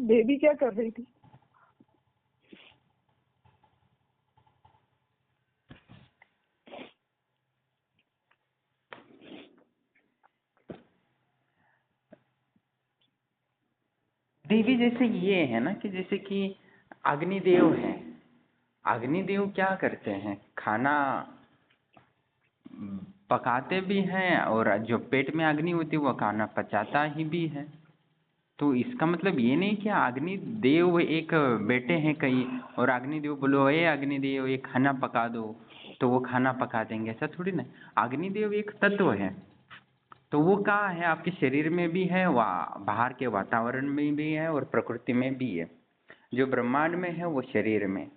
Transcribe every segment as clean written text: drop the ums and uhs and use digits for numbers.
Baby क्या कर रही थी? देवी जैसे ये है ना कि जैसे कि अग्निदेव है। अग्निदेव क्या करते हैं, खाना पकाते भी हैं और जो पेट में अग्नि होती है वो खाना पचाता ही भी है। तो इसका मतलब ये नहीं कि अग्निदेव एक बेटे हैं कई और अग्निदेव बोलो ए अग्निदेव ये खाना पका दो तो वो खाना पका देंगे, ऐसा थोड़ी ना। अग्निदेव एक तत्व है, तो वो कहाँ है, आपके शरीर में भी है, बाहर के वातावरण में भी है और प्रकृति में भी है। जो ब्रह्मांड में है वो शरीर में।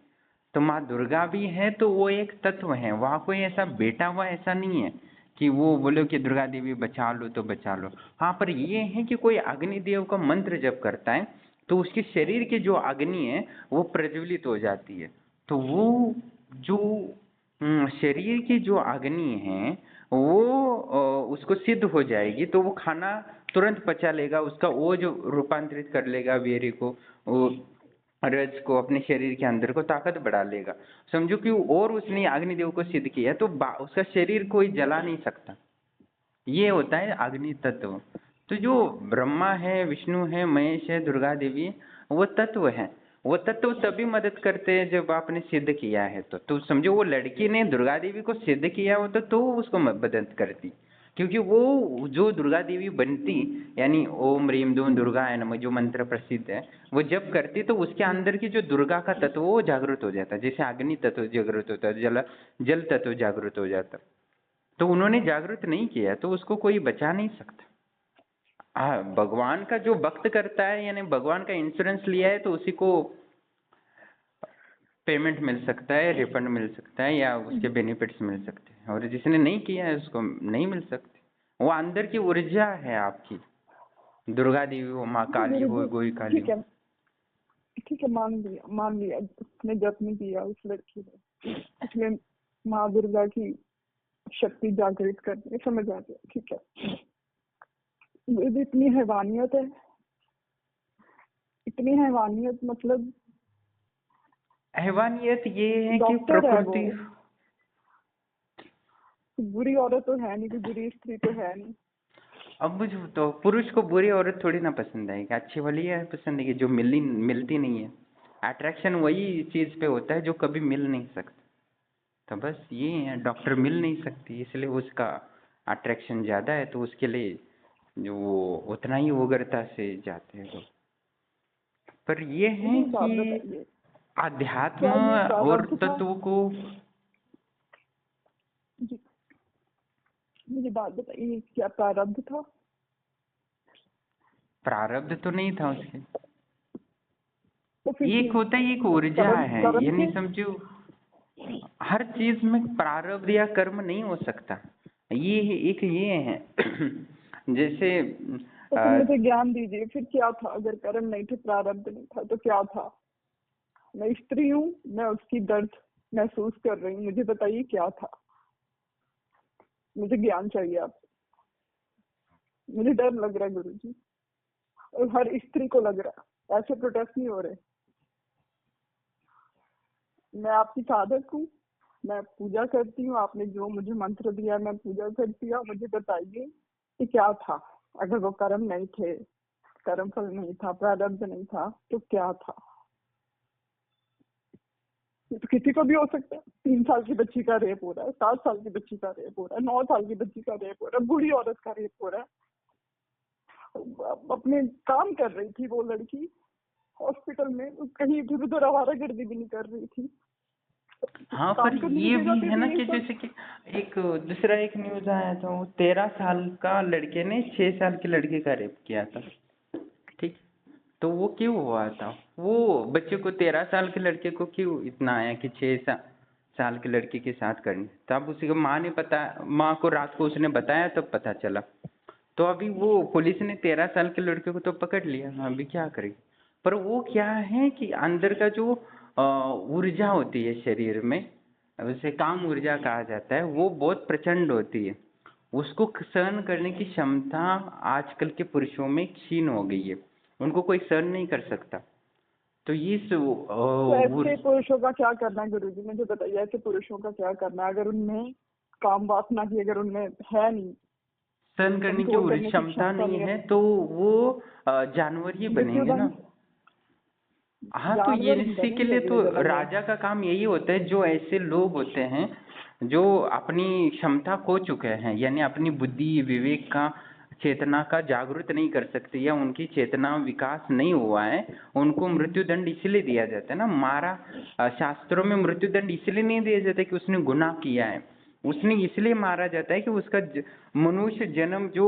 तो माँ दुर्गा भी है तो वो एक तत्व है, वहाँ कोई ऐसा बेटा हुआ ऐसा नहीं है कि वो बोलो कि दुर्गा देवी बचा लो तो बचा लो। हाँ, पर ये है कि कोई अग्निदेव का मंत्र जप करता है तो उसके शरीर की जो अग्नि है वो प्रज्वलित हो जाती है। तो वो जो शरीर की जो अग्नि है वो उसको सिद्ध हो जाएगी तो वो खाना तुरंत पचा लेगा, उसका वो जो रूपांतरित कर लेगा वीर्य को, वो रज को अपने शरीर के अंदर को ताकत बढ़ा लेगा। समझो कि और उसने अग्निदेव को सिद्ध किया तो उसका शरीर कोई जला नहीं सकता। ये होता है अग्नि तत्व। तो जो ब्रह्मा है, विष्णु है, महेश है, दुर्गा देवी, वो तत्व है। वो तत्व तभी मदद करते हैं जब आपने सिद्ध किया है तो समझो वो लड़की ने दुर्गा देवी को सिद्ध किया होता तो उसको मदद करती, क्योंकि वो जो दुर्गा देवी बनती, यानी ओम ह्रीम दूं दुर्गाय नमः जो मंत्र प्रसिद्ध है, वो जब करती तो उसके अंदर की जो दुर्गा का तत्व वो जागृत हो जाता, जैसे अग्नि तत्व जागृत होता है, जल तत्व जागृत हो जाता। तो उन्होंने जागृत नहीं किया तो उसको कोई बचा नहीं सकता। हाँ, भगवान का जो भक्त करता है यानी भगवान का इंश्योरेंस लिया है तो उसी को पेमेंट मिल सकता है, रिफंड मिल सकता है या उसके बेनिफिट्स मिल सकते हैं, और जिसने नहीं किया है उसको नहीं मिल सकते। वो अंदर की ऊर्जा है आपकी, दुर्गा देवी हो, माँ काली गुरु हो, जी, गोई काली ठीक हो। है, ठीक है, मान लिया उसने जप नहीं किया उस लड़की ने, इसलिए माँ दुर्गा की शक्ति जागृत करनी है, समझ आ गया, ठीक है। ये भी इतनी हैवानियत है, इतनी हैवानियत, मतलब हैवानियत ये है कि डॉक्टर है वो, प्रकृति। बुरी औरत तो है नहीं, कोई बुरी स्त्री तो है नहीं। अब मुझे तो पुरुष को बुरी औरत थोड़ी ना पसंद आएगी, अच्छी वाली है पसंद है जो मिलती नहीं है। अट्रैक्शन वही चीज पे होता है जो कभी मिल नहीं सकता। तो बस ये है, डॉक्टर मिल नहीं सकती इसलिए उसका अट्रैक्शन ज्यादा है, तो उसके लिए जो वो उतना ही उग्रता से जाते हैं लोग। पर ये मुझे है एक बात कि बताइए, अध्यात्म क्या ये और प्रारब्ध था? तत्व को। जी, मुझे बात बताइए, क्या प्रारब्ध था? प्रारब्ध तो नहीं था उसके। तो फिर एक होता है, एक ऊर्जा कर्म है, कर्म ये नहीं थे। समझो हर चीज में प्रारब्ध या कर्म नहीं हो सकता। ये एक ये है जैसे तो फिर मुझे ज्ञान दीजिए, फिर क्या था? अगर कर्म नहीं थे, प्रारब्ध नहीं था, तो क्या था? मैं स्त्री हूँ, मैं उसकी दर्द महसूस कर रही हूँ, मुझे बताइए क्या था? मुझे ज्ञान चाहिए आपसे, मुझे डर लग रहा है गुरु जी, और हर स्त्री को लग रहा है, ऐसे प्रोटेस्ट नहीं हो रहे। मैं आपकी साधक हूँ, मैं पूजा करती हूँ, आपने जो मुझे मंत्र दिया मैं पूजा करती हूँ। मुझे बताइए कि क्या था? अगर वो कर्म नहीं थे, कर्म फल नहीं था, प्रारब्ध नहीं था, तो क्या था? ये तो किसी को भी हो सकता है। 3 साल की बच्ची का रेप हो रहा है, 7 साल की बच्ची का रेप हो रहा है, 9 साल की बच्ची का रेप हो रहा है, बूढ़ी औरत का रेप हो रहा है। अपने काम कर रही थी वो लड़की हॉस्पिटल में, कहीं इधर उधर आवारागर्दी भी नहीं कर रही थी। हाँ, पर काम करने की ये जगह भी पे है ना भी ये कि सब। जैसे कि एक दूसरा एक न्यूज आया था, वो 13 साल का लड़के ने 6 साल की लड़की का रेप किया था। ठीक, तो वो क्यों हुआ था? वो बच्चे को 13 साल के लड़के को क्यों इतना आया कि 6 साल की लड़की के साथ करनी? तब उसी को माँ ने पता, माँ को रात को उसने बताया तब पता चला। तो अभी वो पुलिस ने 13 साल के लड़के को तो पकड़ लिया, अभी क्या करेगी? पर वो क्या है कि अंदर का जो ऊर्जा होती है शरीर में, उसे काम ऊर्जा कहा जाता है, वो बहुत प्रचंड होती है। उसको सहन करने की क्षमता आजकल के पुरुषों में क्षीण हो गई है। उनको कोई सहन नहीं कर सकता। तो तो ऐसे पुरुषों का क्या करना है गुरुजी, मुझे बताइए, ऐसे पुरुषों का क्या करना है अगर उनमें काम वासना की, अगर उनमें है नहीं, सहन करने की कंट्रोल और करने की क्षमता क्षमता नहीं नहीं है, है, तो वो जानवर ही बनेंगे ना। मृत्युदंड, हाँ, तो ये जानवर इसी के बनेंगे लिए तो अगले जन्म में। राजा का काम यही होता है, जो ऐसे लोग होते हैं जो अपनी क्षमता खो चुके हैं, यानी अपनी बुद्धि विवेक का चेतना का जागृत नहीं कर सकते, या उनकी चेतना विकास नहीं हुआ है, उनको मृत्युदंड इसलिए दिया जाता है ना। शास्त्रों में मृत्युदंड इसलिए नहीं दिया जाता कि उसने गुनाह किया है, उसने इसलिए मारा जाता है कि उसका मनुष्य जन्म जो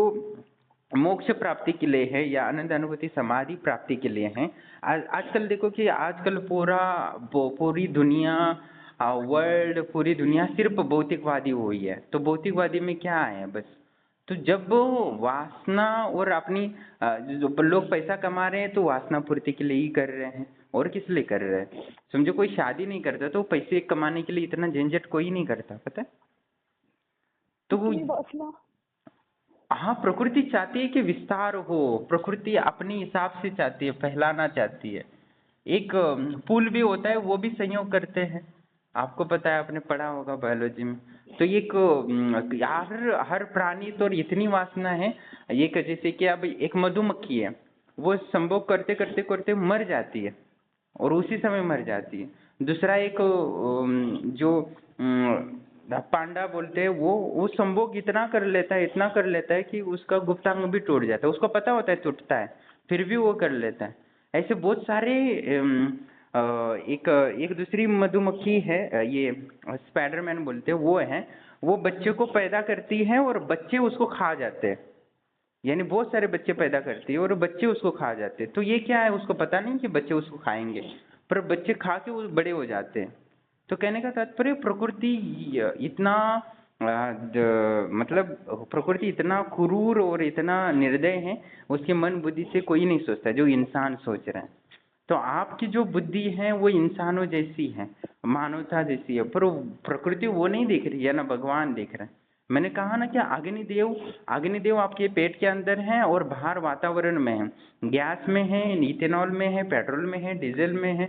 मोक्ष प्राप्ति के लिए है या आनंद अनुभूति समाधि प्राप्ति के लिए है। आजकल देखो कि आजकल पूरी दुनिया, वर्ल्ड, पूरी दुनिया सिर्फ भौतिकवादी हुई है। तो भौतिकवादी में क्या है बस, तो जब वासना और अपनी जो लोग पैसा कमा रहे हैं तो वासना पूर्ति के लिए ही कर रहे हैं, और किस लिए कर रहे हैं। समझो कोई शादी नहीं करता तो पैसे कमाने के लिए इतना झंझट कोई नहीं करता, पता है। तो वो, इतनी वासना, हाँ, प्रकृति चाहती है कि विस्तार हो, प्रकृति अपने हिसाब से चाहती है, फैलाना चाहती है। एक पुल भी होता है, वो भी संयोग करते हैं, आपको पता है, आपने पढ़ा होगा बायोलॉजी में। तो एक हर प्राणी तो इतनी वासना है, एक जैसे कि अब एक मधुमक्खी है, वो संभोग करते करते करते मर जाती है, और उसी समय मर जाती है। दूसरा एक जो पांडा बोलते हैं, वो संभोग इतना कर लेता है, इतना कर लेता है कि उसका गुप्तांग भी टूट जाता है, उसको पता होता है टूटता है, फिर भी वो कर लेता है। ऐसे बहुत सारे एक एक दूसरी मधुमक्खी है, ये स्पाइडरमैन बोलते हैं, वो है, वो बच्चे को पैदा करती है और बच्चे उसको खा जाते हैं, यानी बहुत सारे बच्चे पैदा करती है और बच्चे उसको खा जाते हैं। तो ये क्या है, उसको पता नहीं कि बच्चे उसको खाएंगे, पर बच्चे खा के वो बड़े हो जाते हैं। तो कहने का तात्पर्य, प्रकृति इतना मतलब प्रकृति इतना क्रूर और इतना निर्दय है, उसके मन बुद्धि से कोई नहीं सोचता जो इंसान सोच रहे हैं। तो आपकी जो बुद्धि है वो इंसानों जैसी है, मानवता जैसी है, पर प्रकृति वो नहीं देख रही है ना, भगवान देख रहे हैं। मैंने कहा ना कि अग्निदेव आपके पेट के अंदर है और बाहर वातावरण में है, गैस में है, इथेनॉल में है, पेट्रोल में है, डीजल में है,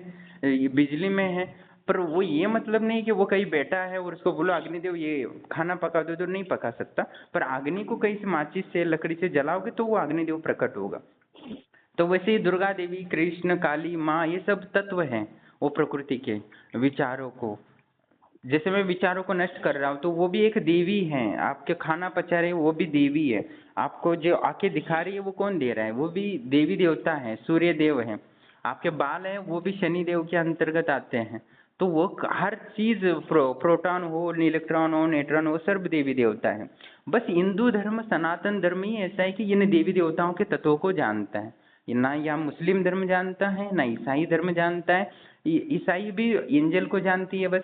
बिजली में है। पर वो ये मतलब नहीं कि वो कहीं बैठा है और उसको बोलो अग्निदेव ये खाना पका दो, तो नहीं पका सकता। पर अग्नि को कहीं से माचिस से लकड़ी से जलाओगे तो वो अग्निदेव प्रकट होगा। तो वैसे ही दुर्गा देवी, कृष्ण, काली माँ, ये सब तत्व हैं वो प्रकृति के विचारों को, जैसे मैं विचारों को नष्ट कर रहा हूँ तो वो भी एक देवी है, आपके खाना पचा रही है वो भी देवी है, आपको जो आंखें दिखा रही है वो कौन दे रहा है, वो भी देवी देवता है, सूर्य देव है। आपके बाल हैं वो भी शनि देव के अंतर्गत आते हैं। तो वो हर चीज, प्रोटॉन हो, इलेक्ट्रॉन हो, न्यूट्रॉन हो, सर्व देवी देवता है। बस हिंदू धर्म, सनातन धर्म ही ऐसा है कि इन देवी देवताओं के तत्वों को जानता है। ना या मुस्लिम धर्म जानता है, ना ईसाई धर्म जानता है। ईसाई भी एंजल को जानती है बस,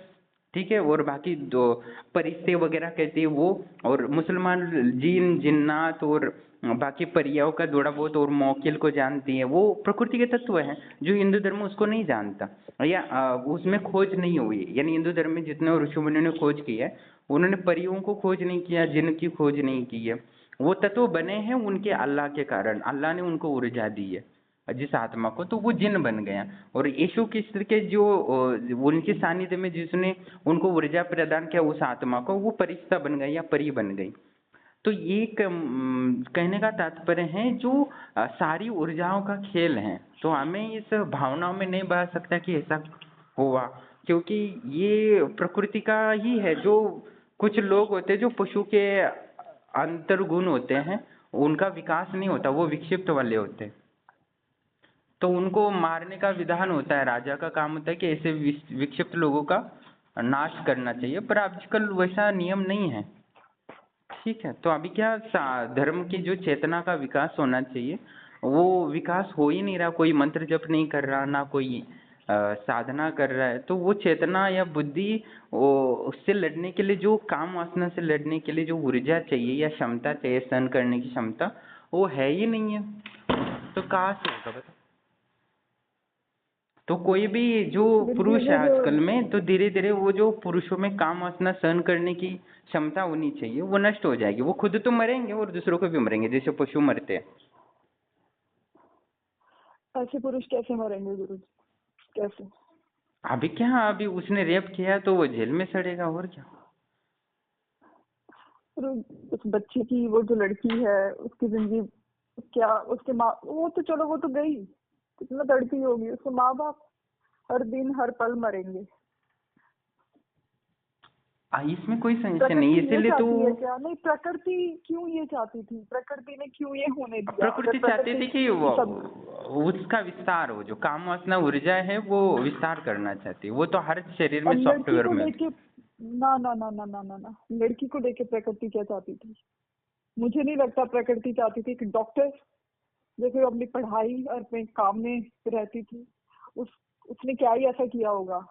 ठीक है, और बाकी दो परिस्ते वगैरह कहते हैं वो, और मुसलमान जीन जिन्नात और बाकी परियाओं का थोड़ा बहुत और मौकिल को जानती है, वो प्रकृति के तत्व हैं। जो हिंदू धर्म उसको नहीं जानता, या उसमें खोज नहीं हुई, यानी हिंदु धर्म में जितने ऋषि मुनियों ने खोज की है, उन्होंने परियों को खोज नहीं किया, जिन की खोज नहीं की है। वो तत्व बने हैं उनके अल्लाह के कारण, अल्लाह ने उनको ऊर्जा दी है जिस आत्मा को, तो वो जिन बन गया। और यीशु कृष्ण के जो उनके सानिध्य में जिसने उनको ऊर्जा प्रदान किया उस आत्मा को, वो परिस्ता बन गई या परी बन गई। तो ये कहने का तात्पर्य है जो सारी ऊर्जाओं का खेल है। तो हमें इस भावनाओं में नहीं बह सकता कि ऐसा हुआ, क्योंकि ये प्रकृति का ही है। जो कुछ लोग होते हैं जो पशु के अंतर्गुण होते हैं, उनका विकास नहीं होता, वो विक्षिप्त वाले होते हैं, तो उनको मारने का विधान होता है। राजा का काम होता है कि ऐसे विक्षिप्त लोगों का नाश करना चाहिए, पर आजकल वैसा नियम नहीं है। ठीक है, तो अभी क्या, धर्म की जो चेतना का विकास होना चाहिए वो विकास हो ही नहीं रहा। कोई मंत्र जप नहीं कर रहा, ना कोई साधना कर रहा है। तो वो चेतना या बुद्धि, वो उससे लड़ने के लिए, जो काम वासना से लड़ने के लिए जो ऊर्जा चाहिए या क्षमता चाहिए, सहन करने की क्षमता, वो है ही नहीं है। तो कहाँ से होगा बता। तो कोई भी जो पुरुष है आजकल में, तो धीरे धीरे वो जो पुरुषों में काम वासना सहन करने की क्षमता होनी चाहिए वो नष्ट हो जाएगी। वो खुद तो मरेंगे और दूसरों को भी मरेंगे, जैसे पशु मरते हैं। ऐसे पुरुष कैसे मरेंगे गुरु जी, कैसे? अभी क्या, अभी उसने रेप किया तो वो जेल में सड़ेगा, और क्या। और उस बच्चे की, वो जो लड़की है उसकी जिंदगी क्या, उसके माँ, वो तो चलो वो तो गई, कितना तड़पी होगी, उसके माँ बाप हर दिन हर पल मरेंगे। इसमें कोई संशय नहीं, प्रकृति ये इसीलिए तो चाहती है क्या? नहीं, प्रकृति क्यों ये चाहती थी? प्रकृति ने क्यों ये होने दिया? अगर प्रकृति चाहती थी कि वो सब उसका विस्तार हो, जो काम वासना ऊर्जा है वो विस्तार करना चाहती है, वो तो हर शरीर में और लड़की सॉफ्टवेयर को में। लेके, ना ना ना ना ना ना ना, लड़की को लेके प्रकृति क्या चाहती थी? मुझे नहीं लगता प्रकृति चाहती थी कि डॉक्टर जैसे वो अपनी पढ़ाई और अपने काम में रहती थी, उसने क्या ही ऐसा किया होगा?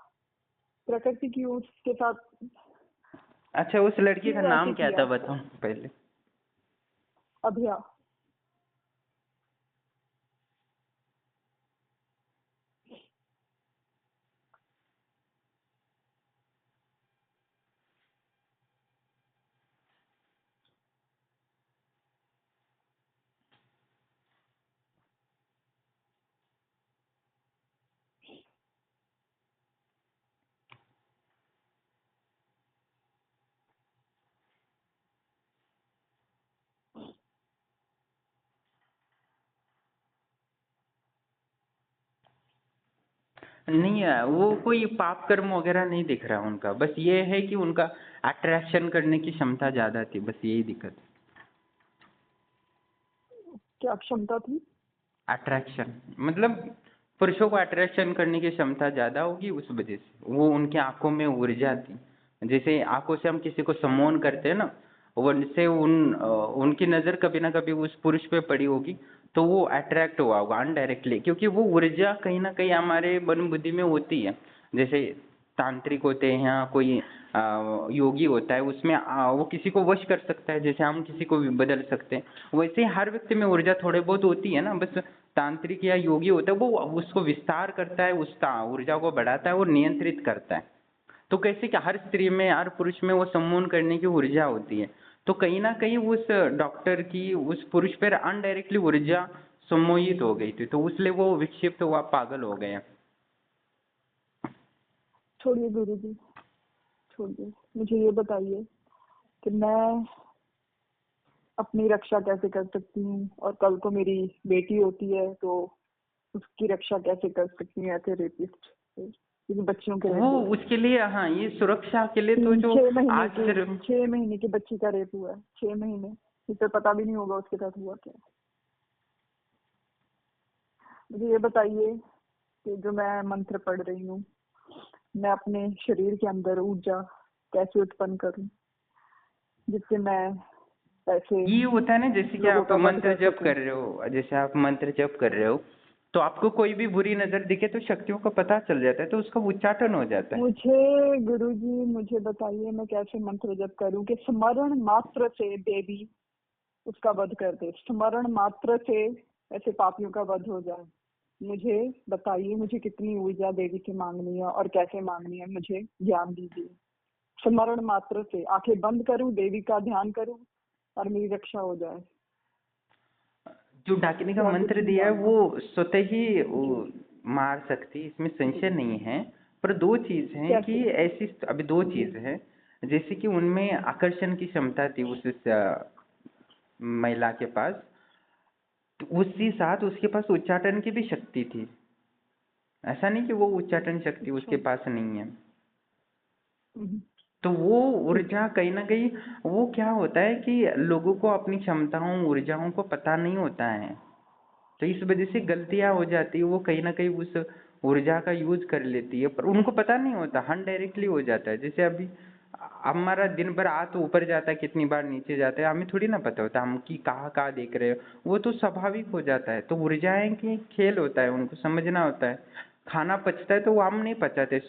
प्रकृति की उसके साथ अच्छा, उस लड़की का क्यों नाम ऐसे क्या था किया? बताओ पहले। अभया। नहीं है, वो कोई पाप कर्म वगैरह नहीं दिख रहा उनका, बस ये है कि उनका अट्रैक्शन करने की क्षमता ज्यादा थी, बस यही दिक्कत है। क्या क्षमता थी? अट्रैक्शन मतलब पुरुषों को अट्रैक्शन करने की क्षमता ज्यादा होगी, उस वजह से वो उनकी आंखों में ऊर्जा थी। जैसे आंखों से हम किसी को सम्मोहन करते हैं ना, उनसे उनकी नजर कभी ना कभी उस पुरुष पे पड़ी होगी, तो वो अट्रैक्ट हुआ होगा अनडायरेक्टली, क्योंकि वो ऊर्जा कहीं ना कहीं हमारे मन बुद्धि में होती है। जैसे तांत्रिक होते हैं या कोई योगी होता है, उसमें वो किसी को वश कर सकता है, जैसे हम किसी को भी बदल सकते हैं, वैसे ही हर व्यक्ति में ऊर्जा थोड़े बहुत होती है ना। बस तांत्रिक या योगी होता है, वो उसको विस्तार करता है, उस ऊर्जा को बढ़ाता है और नियंत्रित करता है। तो कैसे कि हर स्त्री में हर पुरुष में वो सम्मोहन करने की ऊर्जा होती है, तो कहीं ना कहीं उस डॉक्टर की उस पुरुष पर अनडायरेक्टली ऊर्जा सम्मोहित हो गई थी, तो इसलिए वो विक्षिप्त हुआ, पागल हो गया। छोड़िए गुरु जी, छोड़िए, मुझे ये बताइए कि मैं अपनी रक्षा कैसे कर सकती हूँ, और कल को मेरी बेटी होती है तो उसकी रक्षा कैसे कर सकती हूँ ऐसे रेपिस्ट से, क्योंकि बच्चियों के रेप वो हो रहे हैं। उसके लिए, हाँ, ये सुरक्षा के लिए तो जो 6 महीने आश्रम। 6 महीने की बच्ची का रेप हुआ है, 6 महीने, इसे पता भी नहीं होगा उसके साथ हुआ क्या है। मुझे ये बताइए कि जो मैं मंत्र पढ़ रही हूँ, मैं अपने शरीर के अंदर ऊर्जा कैसे उत्पन्न करूँ जिससे मैं ऐसे ये होता है ना, जैसे कि लोगों आप का वध मंत्र कर जप सकूं। कर रहे हो, जैसे आप मंत्र जप कर रहे हो, तो आपको कोई भी बुरी नजर दिखे तो शक्तियों का पता चल जाता है, तो उसका उच्चाटन हो जाता है। मुझे गुरुजी, मुझे बताइए मैं कैसे मंत्र जप करूं कि स्मरण मात्र से देवी उसका वध कर दे, स्मरण मात्र से ऐसे पापियों का वध हो जाए। मुझे बताइए, मुझे कितनी ऊर्जा देवी से मांगनी है और कैसे मांगनी है, मुझे ज्ञान दीजिए। स्मरण मात्र से आंखें बंद करूं, देवी का ध्यान करूं और मेरी रक्षा हो जाए। जो डाकिनी का क्या कुछ मंत्र नहीं दिया है जानना। वो स्वतः ही जी मार सकती, इसमें संशय जी। नहीं है। पर दो चीज है कि कैसे? ऐसी, अभी दो जी। चीज है, जैसे कि उनमें आकर्षण की क्षमता थी उस महिला के पास, तो उसी साथ उसके पास उच्चाटन की भी शक्ति थी। ऐसा नहीं कि वो उच्चाटन शक्ति अच्छा। उसके पास नहीं है। हम्म, तो वो ठीक है। ऊर्जा कहीं ना कहीं, वो क्या होता है कि लोगों को अपनी क्षमताओं ऊर्जाओं को पता नहीं होता है, तो इस वजह से गलतियां हो जाती है। वो कहीं ना कहीं उस ऊर्जा का यूज कर लेती है, पर उनको पता नहीं होता, अनडायरेक्टली हो जाता है। जैसे अभी हमारा दिन भर हाथ ऊपर जाता है, कितनी बार नीचे जाता है, हमें थोड़ी ना पता होता हम कि कहाँ कहाँ देख रहे हो, वो तो स्वाभाविक हो जाता है। तो ऊर्जाएं की खेल होता है, उनको समझना होता है। खाना पचता है तो वो हम नहीं पचाते,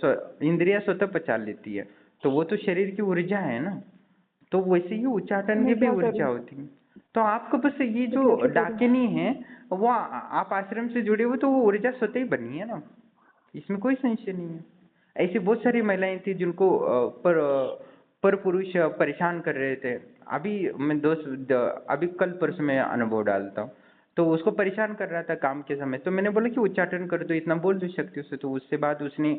इंद्रिया स्वतः पचा लेती है, तो वो तो शरीर की ऊर्जा है ना। तो वैसे ही तो उच्चाटन की मैं भी क्या ऊर्जा करूं? होती है। तो आपको बस ये तो जो कैसे करूं? डाकिनी है, वो आप आश्रम से जुड़े हो तो वो ऊर्जा स्वतः ही बनी है ना, इसमें कोई संशय नहीं है। ऐसी बहुत सारी महिलाएं थी जिनको पर पुरुष परेशान कर रहे थे। अभी मैं अभी कल परसों में अनुभव डालता हूँ। तो उसको परेशान कर रहा था काम के समय। तो मैंने बोला कि उच्चाटन कर दो, इतना बोल दो शक्तियों से। तो उससे बाद उसने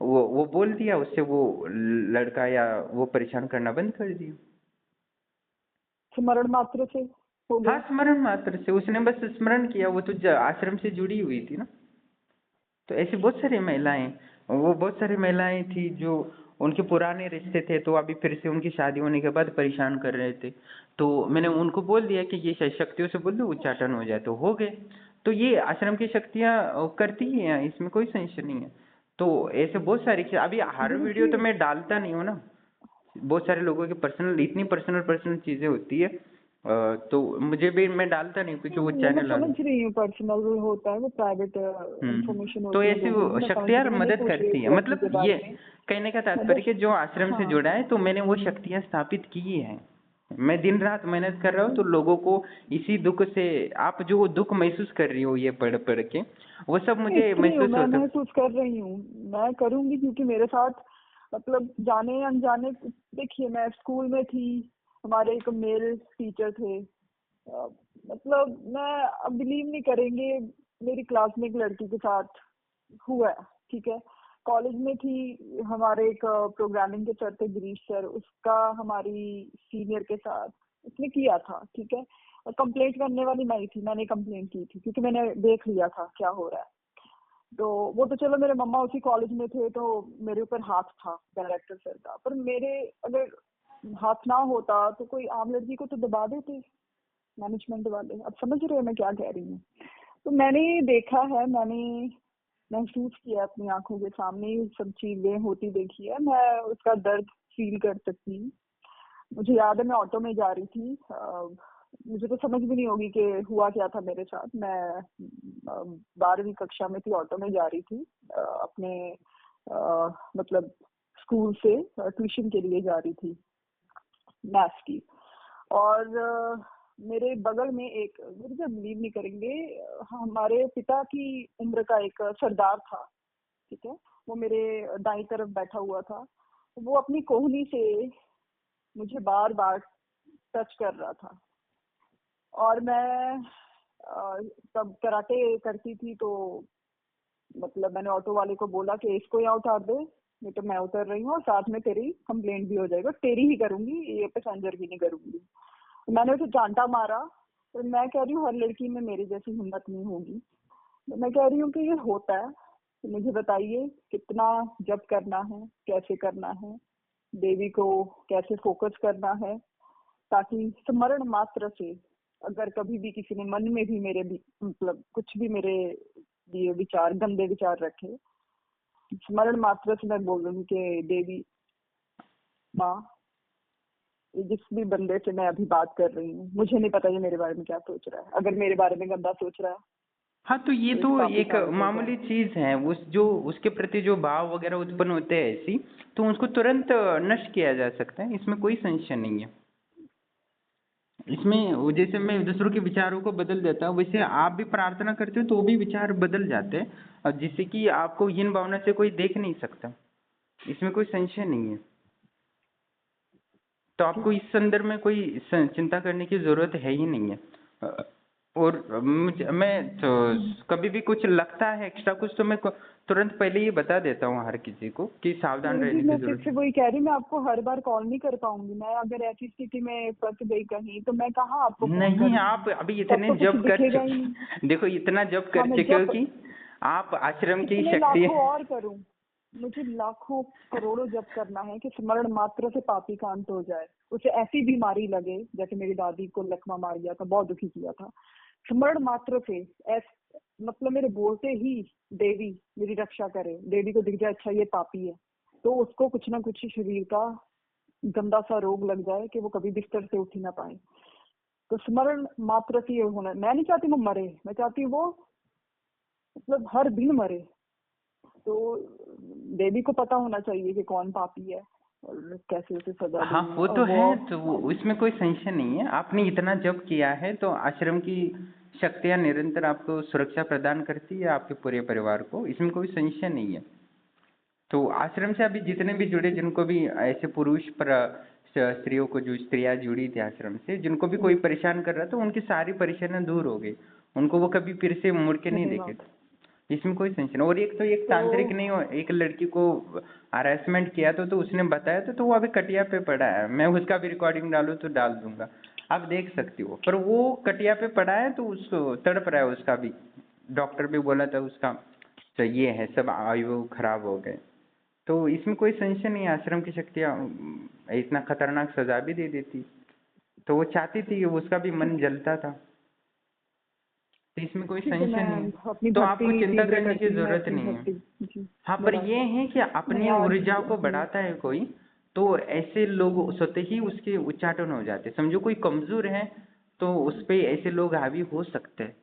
वो बोल दिया, उससे वो लड़का या वो परेशान करना बंद कर दिया। स्मरण मात्र से हो हाँ, गया। स्मरण मात्र से उसने बस स्मरण किया। वो तो आश्रम से जुड़ी हुई थी ना। तो ऐसी बहुत सारी महिलाएं, वो बहुत सारी महिलाएं थी जो उनके पुराने रिश्ते थे, तो अभी फिर से उनकी शादी होने के बाद परेशान कर रहे थे। तो मैंने उनको बोल दिया कि ये शक्तियों से बोल दो उच्चाटन हो जाए, तो हो गए। तो ये आश्रम की शक्तियां करती ही हैं, इसमें कोई संशय नहीं है। तो ऐसे बहुत सारी चीज़, अभी हर वीडियो तो देखिए, मैं डालता नहीं हूँ ना, बहुत सारे लोगों की पर्सनल, इतनी पर्सनल चीजें होती है, तो मुझे भी, मैं डालता नहीं क्योंकि वो वो मैं चैनल समझ अलग। रही हूँ, पर्सनल होता है, वो प्राइवेट इंफॉर्मेशन तो होती है ऐसी लोगों की, वो मैं समझ रही शक्तियाँ हूँ, मैं नहीं मदद पूछ रही करती है, एग्जैक्टली मतलब के ये बारे में। कहने का मैं तात्पर्य बस, कि जो आश्रम से हाँ, जुड़ा है, तो मैंने वो शक्तियाँ स्थापित की है। मैं दिन रात मेहनत कर रहा हूँ, तो लोगों को इसी दुख से, आप जो दुख महसूस कर रही हो ये पढ़ पढ़ के, वो सब मैं मुझे स्त्री हूँ, महसूस मैं होता। महसूस कर रही हूँ, मैं करूंगी, क्योंकि मेरे साथ मतलब जाने अनजाने, देखिए मैं स्कूल में थी, हमारे एक मेल टीचर थे, मतलब मैं, अब बिलीव नहीं करेंगे, मेरी क्लास में एक लड़की के साथ हुआ है, ठीक है। कॉलेज में थी, हमारे एक प्रोग्रामिंग के सर थे गिरीश सर, उसका हमारी सीनियर के साथ उसने किया था, ठीक है। और कंप्लेंट करने वाली मैं ही थी, मैंने कंप्लेंट की थी क्योंकि मैंने देख लिया था क्या हो रहा है। तो वो तो चलो, मेरे मम्मा उसी कॉलेज में थे, तो मेरे ऊपर हाथ था डायरेक्टर सर का, पर मेरे अगर हाथ ना होता तो कोई आम लड़की को तो दबा देते मैनेजमेंट वाले। अब समझ रहे हो मैं क्या कह रही हूँ? तो मैंने देखा है, मैंने महसूस किया अपनी आंखों के सामने, ये सब चीजें होती देखी है, मैं उसका दर्द फील कर सकती हूँ। मुझे याद है, मैं ऑटो में जा रही थी, मुझे तो समझ भी नहीं होगी कि हुआ क्या था मेरे साथ। मैं 12वीं कक्षा में थी, ऑटो में जा रही थी, अपने मतलब स्कूल से ट्यूशन के लिए जा रही थी, मैथ्स की। और मेरे बगल में एक, मुझे बिलीव नहीं करेंगे, हमारे पिता की उम्र का एक सरदार था, ठीक है। वो मेरे दाईं तरफ बैठा हुआ था, वो अपनी कोहनी से मुझे बार बार टच कर रहा था। और मैं तब कराटे करती थी, तो मतलब मैंने ऑटो वाले को बोला कि इसको यहाँ उतार दे, नहीं तो मैं उतर रही हूँ और साथ में तेरी कंप्लेंट भी हो जाएगा, तेरी ही करूंगी, ये पैसेंजर की नहीं करूंगी। मैंने उसे डांटा मारा। तो मैं कह रही हूँ हर लड़की में मेरी जैसी हिम्मत नहीं होगी, तो मैं कह रही हूँ कि ये होता है, तो मुझे बताइए कितना जप करना है, कैसे करना है, देवी को कैसे फोकस करना है, ताकि स्मरण मात्र से, अगर कभी भी किसी ने मन में भी मेरे भी मतलब कुछ भी मेरे लिए विचार, गंदे विचार रखे, स्मरण मात्र से मैं बोल दूंगी कि देवी माँ, जिस भी बंदे से मैं अभी बात कर रही हूँ, मुझे नहीं पता ये मेरे बारे में क्या सोच रहा है, अगर मेरे बारे में गंदा सोच रहा है हाँ, तो ये तो इस तो पापी एक का अंत हो जाए। मामूली चीज है, उस जो उसके प्रति जो भाव वगैरह उत्पन्न होते हैं ऐसी, तो उसको तुरंत नष्ट किया जा सकता है, इसमें कोई संशय नहीं है। इसमें जैसे मैं दूसरों के विचारों को बदल देता हूँ, वैसे आप भी प्रार्थना करते हो तो वो भी विचार बदल जाते हैं, और जिससे कि आपको हीन भावना से कोई देख नहीं सकता, इसमें कोई संशय नहीं है। तो आपको इस संदर्भ में कोई चिंता करने की जरूरत है ही नहीं है। और मैं तो कभी भी कुछ लगता है एक्स्ट्रा कुछ, तो मैं तुरंत पहले ही बता देता हूँ हर किसी को कि सावधान गुरु जी, रहने की मैं फिर जरूरत से है। वही कह रही हूँ, मैं आपको हर बार कॉल नहीं कर पाऊंगी। मैं अगर ऐसी स्थिति में फंस गई कहीं, तो मैं कहाँ आपको फोन नहीं, करूंगी? आप अभी तब इतने तो कुछ जब कर दिखेगा ही नहीं। चुके, देखो इतना जब हाँ, कर मैं चुके हो जब कि आप आश्रम की कितने शक्ति। लाखों और करूं, मुझे लाखों करोड़ों जप करना है कि स्मरण मात्र से पापी का अंत हो जाए, उसे ऐसी बीमारी लगे जैसे मेरी दादी को लकवा मार गया था, बहुत दुखी किया था। स्मरण मात्र से मतलब मेरे बोलते ही देवी मेरी रक्षा करे, देवी को दिख जाए अच्छा ये पापी है, तो उसको कुछ ना कुछ शरीर का गंदा सा रोग लग जाए कि वो कभी बिस्तर से उठ ही ना पाए। तो स्मरण मात्र से ये होना, मैं नहीं चाहती वो मरे, मैं चाहती हूँ वो मतलब हर दिन मरे। तो देवी को पता होना चाहिए कि कौन पापी है और कैसे उसे सजा हाँ, देनी है। वो और तो वो है, तो उसमें कोई संशय नहीं है। आपने इतना जब किया है तो आश्रम की शक्तियाँ निरंतर आपको सुरक्षा प्रदान करती है, आपके पूरे परिवार को, इसमें कोई संशय नहीं है। तो आश्रम से अभी जितने भी जुड़े, जिनको भी ऐसे पुरुष पर स्त्रियों को, जो स्त्रियां जुड़ी थी आश्रम से, जिनको भी कोई परेशान कर रहा था, उनकी सारी परेशानियां दूर हो गई। उनको वो कभी फिर से मुड़ के नहीं सही देखे। बात। इसमें कोई टेंशन। और एक तो तांत्रिक ने एक लड़की को हरासमेंट किया तो उसने बताया तो वो अभी कटिया पे पड़ा है। मैं उसका भी रिकॉर्डिंग डालूं तो डाल दूंगा, आप देख सकती हो। पर वो कटिया पे पड़ा है तो उसको तड़प रहा है, उसका भी डॉक्टर भी बोला था उसका तो ये है, सब आयु खराब हो गए। तो इसमें कोई संशय नहीं है, आश्रम की शक्तियाँ इतना खतरनाक सजा भी दे देती। तो वो चाहती थी, उसका भी मन जलता था, तो इसमें कोई ठीक है, संशय नहीं है। मैं अपनी तो आपको भक्ति चिंता तीव्र करने की करती हूँ, मैं जरूरत अपनी नहीं है। भक्ति जी हाँ, पर बढ़ाती ये हूँ। है कि नहीं अपनी आज ऊर्जा को जी बढ़ाता है कोई, तो ऐसे लोग स्वतः ही उसके उच्चाटन हो जाते। समझो कोई कमजोर है तो उस पे ऐसे लोग हावी हो सकते हैं,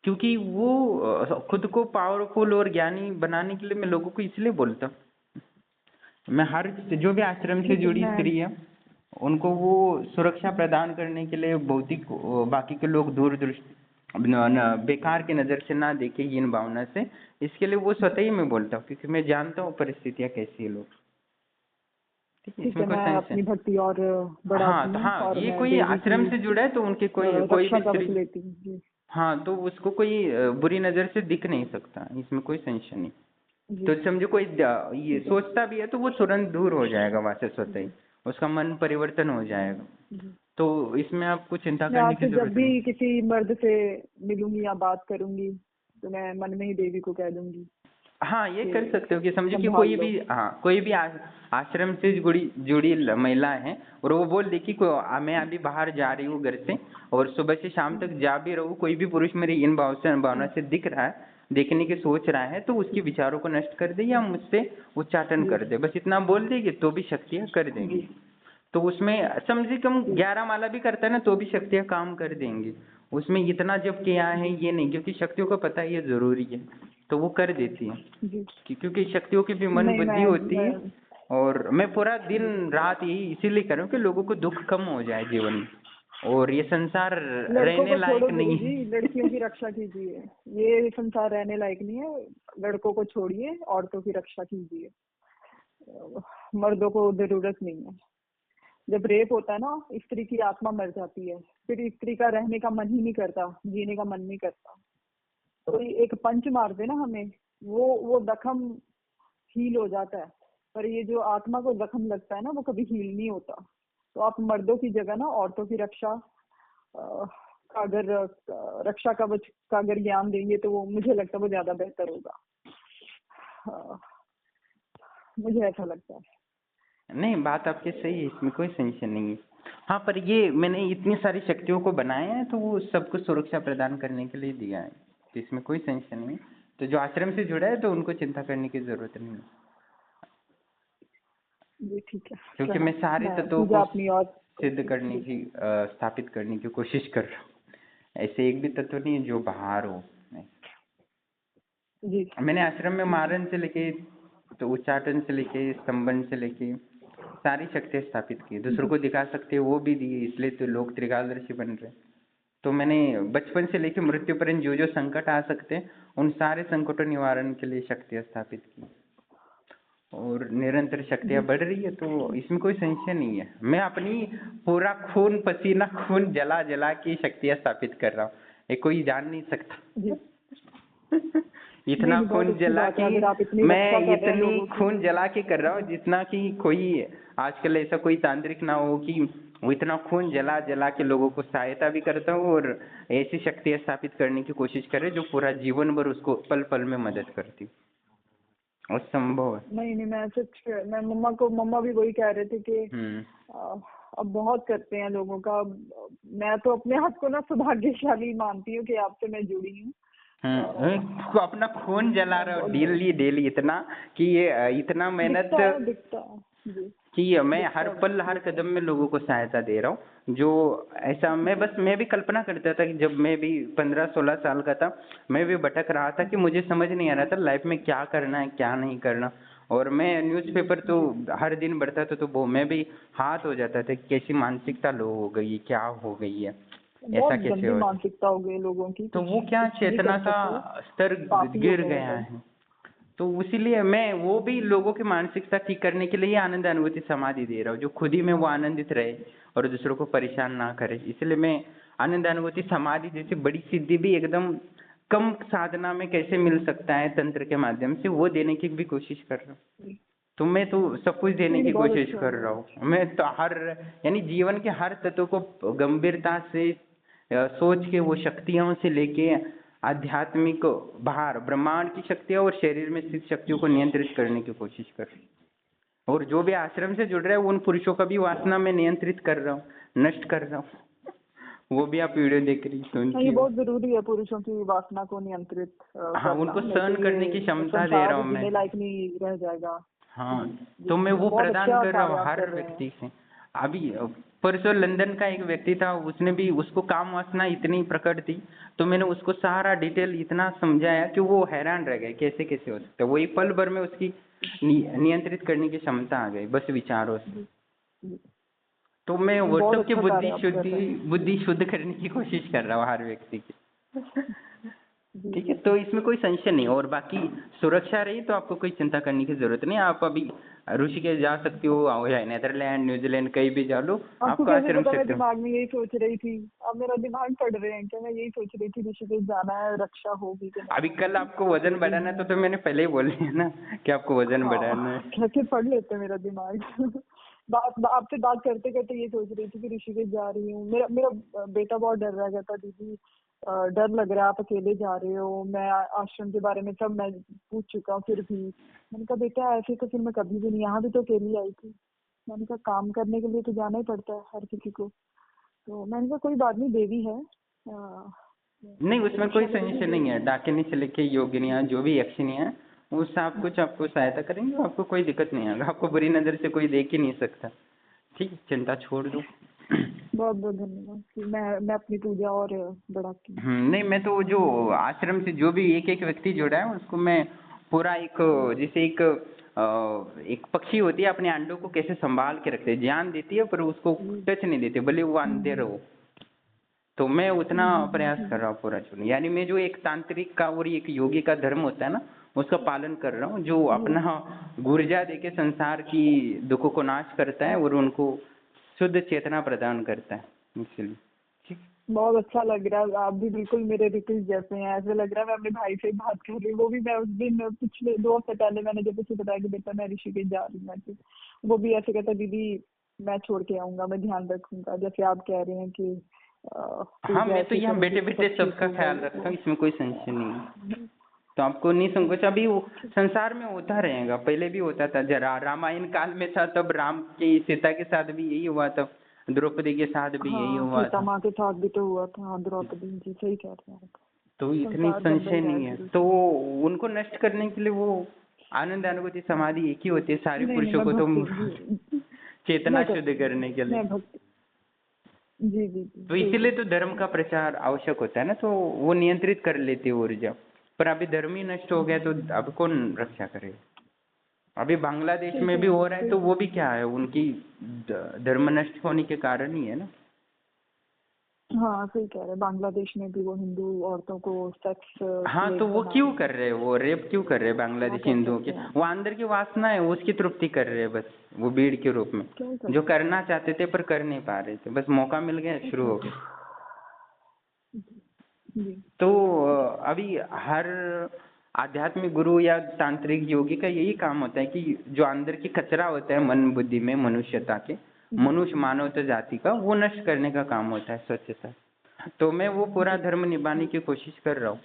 क्योंकि वो खुद को पावरफुल और ज्ञानी बनाने के लिए मैं लोगों को इसलिए बोलता हूँ। मैं हर जो भी आश्रम से ठीक है जुड़ी मैं स्त्री है उनको वो सुरक्षा प्रदान करने के लिए भौतिक बाकी के लोग दूर दृष्टि बेकार की नज़र से ना देखे, हीन भावना से, इसके लिए वो स्वतः ही मैं बोलता हूँ, क्योंकि मैं जानता हूँ परिस्थितियाँ कैसी है लोग। ठीक है, ठीक इसमें है, कोई मैं संशय। अपनी भक्ति और हाँ बढ़ाती तो हूँ हाँ, और ये मैं कोई देवी की आश्रम से जुड़ा है तो उनके कोई रक्षा भी कवच स्त्री, लेती हूँ जी। हाँ तो उसको कोई बुरी नज़र से दिख नहीं सकता, इसमें कोई संशय नहीं। जी तो समझो कोई ये ठीक है सोचता भी है तो वो तुरंत दूर हो जाएगा वहां से स्वतः ही, जी उसका मन परिवर्तन हो जाएगा। जी। तो इसमें आपको चिंता मैं करने की आपसे जब जरूरत नहीं। भी किसी मर्द से मिलूंगी या बात करूंगी तो मैं मन में ही देवी को कह दूंगी हाँ, ये कर कि सकते हो कि समझो कि संभाल कोई लो। भी, हाँ कोई भी आश्रम से जुड़ी जुड़ी महिला है और वो बोल दे कि मैं अभी बाहर जा रही हूँ घर से और सुबह से शाम तक जा भी रहूँ, कोई भी पुरुष मेरी इन भावना से दिख रहा है, देखने की सोच रहा है, तो उसके विचारों को नष्ट कर दे या मुझसे उच्चाटन जी कर दे, बस इतना बोल देगी तो भी शक्तियाँ कर जी देंगी। तो उसमें कम से कम जी 11 माला भी करता है ना तो भी शक्तियाँ काम कर देंगी। उसमें इतना जब किया है जी ये नहीं, क्योंकि शक्तियों को पता है ये जरूरी है तो वो कर देती है। जी। क्योंकि शक्तियों की भी मन नहीं बुद्धि होती मैं है। और मैं पूरा जी दिन रात यही इसीलिए कर रहा हूँ कि लोगों को दुख कम हो जाए जीवन में, और ये संसार लड़कों रहने को छोड़ो लायक गुरु नहीं जी, है। लड़कियों की रक्षा कीजिए। ये संसार रहने लायक नहीं है। लड़कों को छोड़िए, औरतों की रक्षा कीजिए। मर्दों को जरूरत नहीं है। जब रेप होता है ना, स्त्री की आत्मा मर जाती है, फिर स्त्री का रहने का मन ही नहीं करता, जीने का मन नहीं करता। तो एक पंच मार दे ना हमें, वो जख्म हील हो जाता है। पर ये जो आत्मा को जख्म लगता है ना, वो कभी हील नहीं होता। तो आप मर्दों की जगह ना औरतों की रक्षा का अगर रक्षा कवच का अगर ज्ञान देंगे तो वो मुझे लगता है वो ज्यादा बेहतर होगा। मुझे ऐसा लगता है। नहीं, बात आपकी सही है, इसमें कोई संशय नहीं है। हाँ, पर ये मैंने इतनी सारी शक्तियों को बनाया है तो वो सबको सुरक्षा प्रदान करने के लिए दिया है, तो इसमें कोई संशय नहीं है। तो जो आश्रम से जुड़ा है तो उनको चिंता करने की जरूरत नहीं है, जी ठीक है, क्योंकि मैं प्रणाम। सारे मैं तत्वों पूजा को अपनी और सिद्ध करती हूँ करने जी की स्थापित करने की कोशिश कर रहा हूँ। ऐसे एक भी तत्व नहीं है जो बाहर हो। जी मैंने आश्रम में ठीक है मारन से लेके तो उच्चाटन से लेके स्तंभन से लेके सारी शक्तियाँ स्थापित की, दूसरों जी को दिखा सकते हैं वो भी दिए, इसलिए तो लोग त्रिकालदर्शी बन रहे। तो मैंने बचपन से लेके मृत्यु पर्यंत जो जो संकट आ सकते हैं उन सारे संकटों निवारण के लिए शक्तियाँ स्थापित की, और निरंतर जी शक्तियाँ बढ़ रही है, तो इसमें कोई संशय नहीं है। मैं अपनी पूरा खून पसीना खून जला जला के शक्तियाँ स्थापित कर रहा हूँ, ये कोई जान नहीं जी। सकता। नहीं इतना नहीं, बहुत खून अच्छी जला बात है के, अगर आप इतनी रक्षा मैं कर रहे हैं इतनी लोगों की। खून जला के कर रहा हूँ जी जितना कि कोई आजकल ऐसा कोई तांत्रिक ना हो कि वो इतना खून जला जला के लोगों को सहायता भी करता हूँ और ऐसी शक्तियाँ स्थापित करने की कोशिश करे जो पूरा जीवन भर उसको पल पल में मदद करती, और संभव है। नहीं नहीं, मैं सच मैं मम्मा भी वही कह रहे थे कि हम्म। अ, अब बहुत करते हैं लोगों का। मैं तो अपने आप को ना सौभाग्यशाली मानती हूँ कि आपसे मैं जुड़ी हूँ। तो अपना खून जला रहा हूँ डेली डेली इतना कि ये इतना मेहनत दिखता है जी, कि मैं हर दिखता पल हर दिखता कदम में लोगों को सहायता दे रहा हूँ। जो ऐसा जी मैं भी कल्पना करता था कि जब मैं भी 15-16 साल का था, मैं भी भटक रहा था कि मुझे समझ नहीं आ रहा था लाइफ में क्या करना है क्या नहीं करना। और मैं न्यूज़पेपर तो जी। हर दिन पढ़ता था तो वो मैं भी हाथ हो जाता था कि कैसी मानसिकता लो हो गई है, क्या हो गई है, बहुत ऐसा कैसे गंदी हो। मानसिकता हो गई लोगों की, तो कुछ वो क्या कुछ नहीं कर चेतना का सकते, स्तर पापी हो गिर गए गया सब। है। तो इसीलिए मैं वो भी लोगों की मानसिकता ठीक करने के लिए ही आनंद अनुभूति समाधि दे रहा हूँ, जो खुद ही में वो आनंदित रहे और दूसरों को परेशान ना करे। इसलिए मैं आनंद अनुभूति समाधि जैसी बड़ी सिद्धि भी एकदम कम साधना में कैसे मिल सकता है तंत्र के माध्यम से, वो देने की भी कोशिश कर रहा हूँ। तो मैं तो सब कुछ देने की बहुत कोशिश अच्छा कर है। रहा हूँ। मैं तो हर यानी जीवन के हर तत्व को गंभीरता से सोच के, वो शक्तियों से लेके आध्यात्मिक बाहर ब्रह्मांड की शक्तियाँ और शरीर में स्थित शक्तियों को नियंत्रित करने की कोशिश कर रही हूँ। और जो भी आश्रम से जुड़ रहा है उन पुरुषों का भी वासना में नियंत्रित कर रहा हूँ, नष्ट कर रहा हूँ। वो भी आप वीडियो देख रही तो ये उनकी बहुत जरूरी है पुरुषों की वासना को नियंत्रित हाँ, करना, उनको नहीं सहन तो करने की ये क्षमता दे रहा संसार हूँ मैं। जीने लायक नहीं रह जाएगा। हाँ, तो मैं वो बहुत प्रदान अच्छा कर रहा कार्य हूँ आप हर कर रहे हैं। व्यक्ति से। अभी परसों लंदन का एक व्यक्ति था, उसने भी, उसको काम वासना इतनी प्रकट थी, तो मैंने उसको सारा डिटेल इतना समझाया कि वो हैरान रह गए, कैसे कैसे हो सकता है। वही पल भर में उसकी नियंत्रित करने की क्षमता आ गई, बस विचारों से। तो मैं नहीं, वो बहुत सबकी अच्छा कार्य आप कर रहे हैं। बुद्धि शुद्ध करने की कोशिश कर रहा हूँ हर व्यक्ति की। जी, ठीक है, तो इसमें कोई संशय नहीं। और बाकी सुरक्षा रही तो आपको कोई चिंता करने की जरूरत नहीं। आप अभी ऋषिकेश जा सकती हो, या नेदरलैंड, न्यूजीलैंड कहीं भी जा लो, आपको आपको कैसे आश्रम पता? मैं क्षेत्र। दिमाग में यही सोच रही थी, अब मेरा दिमाग पढ़ रहे हैं क्या? मैं यही सोच रही थी ऋषिकेश जाना है, रक्षा होगी कि नहीं अभी कल होगी। आपको वजन बढ़ाना है तो मैंने पहले ही बोल दिया ना कि आपको वजन बढ़ाना हाँ, है। कैसे पढ़ लेते मेरा दिमाग। आपसे बात करते करते ये सोच रही थी कि ऋषिकेश जा रही हूँ। मेरा मेरा बेटा बहुत डर रहा था, दीदी डर लग रहा है, आप अकेले जा रहे हो। मैं आश्रम के बारे में सब मैं पूछ चुका हूँ, फिर भी मैंने कहा बेटा ऐसे तो फिर मैं कभी भी नहीं, यहाँ भी तो अकेली आई थी। मैंने कहा काम करने के लिए तो जाना ही पड़ता है हर किसी को। तो मैंने कहा कोई बात नहीं, देवी है, नहीं, उसमें कोई रक्षा करेगी संशय नहीं देवी। है। डाकिनी से लेके योगिनियाँ, जो भी यक्षिनियाँ हैं, वो सब कुछ आपको सहायता करेंगे, आपको कोई दिक्कत नहीं आएगा। आपको बुरी नज़र से कोई देख ही नहीं सकता। ठीक है, चिंता छोड़ दो। बहुत बहुत धन्यवाद कि मैं अपनी पूजा और बढ़ाती हूँ। नहीं, मैं तो जो आश्रम से जो भी एक एक व्यक्ति जुड़ा है उसको मैं पूरा एक, जैसे एक पक्षी होती है, अपने अंडों को कैसे संभाल के रखते हैं, ज्ञान देती है पर उसको टच नहीं देते, भले वो अंधे रहो। तो मैं उतना प्रयास कर रहा हूँ पूरा चुन, यानी मैं जो एक तांत्रिक का और एक योगी का धर्म होता है ना, उसका पालन कर रहा हूँ, जो अपना ऊर्जा देके संसार की दुखों को नाश करता है और उनको शुद्ध चेतना प्रदान करता है, इसलिए। ठीक। बहुत अच्छा लग रहा है, आप भी बिल्कुल मेरे रिलेटिव जैसे हैं। ऐसे लग रहा है मैं अपने भाई से बात कर रही हूँ। वो भी, मैं उस दिन पिछले 2 हफ्ते पहले मैंने जब उसे बताया कि बेटा मैं ऋषिकेश जा रही हूँ, ऐसे वो भी ऐसे कहता दीदी मैं छोड़ के आऊंगा, मैं ध्यान रखूंगा, जैसे आप कह रहे हैं कि हाँ, पूजा मैं तो ऐसे यहाँ करोगे बैठे तो बैठे सब ठीक सबका होगा। ख्याल रखता हूँ, इसमें कोई संशय नहीं है। तो आपको निसंकोच, अभी वो संसार में होता रहेगा, पहले भी होता था। जरा रामायण काल में था तब राम की सीता के साथ भी यही हुआ, तब द्रौपदी के साथ भी यही हाँ, हुआ सीता था। माँ के साथ भी तो हुआ था। हाँ, द्रौपदी जी, सही कह रहे हैं आप। तो इतनी संसार बनता संशय ही रहा है नहीं है। शुरू तो से। उनको नष्ट करने के लिए वो आनंद अनुभूति समाधि एक ही होती है सारे नहीं नहीं, पुरुषों मैं को, तो भक्ति जी चेतना मैं शुद्ध करती हूँ, करने के लिए। मैं भक्ति जी जी जी तो सही इसीलिए तो है। धर्म का प्रचार आवश्यक होता है ना, तो वो नियंत्रित कर लेती है ऊर्जा। पर अभी धर्म ही नष्ट हो गया तो अब कौन रक्षा करेगा? अभी बांग्लादेश सही में कह भी रहे हो हैं, रहा है, सही तो कह वो रहे भी क्या है, उनकी धर्म नष्ट होने के कारण ही है ना। हैं। हाँ, सही कह रहे हैं, बांग्लादेश में भी वो हिंदू औरतों को सेक्स हाँ, स्लेव तो वो बना क्यों रहे कर हैं। रहे हैं, वो रेप क्यों कर रहे हैं क्या बांग्लादेशी कर हिंदुओं की? सकते हैं? वो अंदर की वासना है, उसकी तृप्ति कर रहे हैं बस, वो भीड़ के रूप में। क्या कर जो सकते करना चाहते थे पर कर नहीं पा रहे थे, बस मौका मिल गया, शुरू हो गए। जी तो अभी हर आध्यात्मिक गुरु या तांत्रिक योगी का यही काम होता है कि जो अंदर की कचरा होता है मन बुद्धि में, मनुष्यता के, मनुष्य मानवता जाति का, वो नष्ट करने का काम होता है, स्वच्छता। तो मैं वो पूरा धर्म निभाने की कोशिश कर रहा हूँ।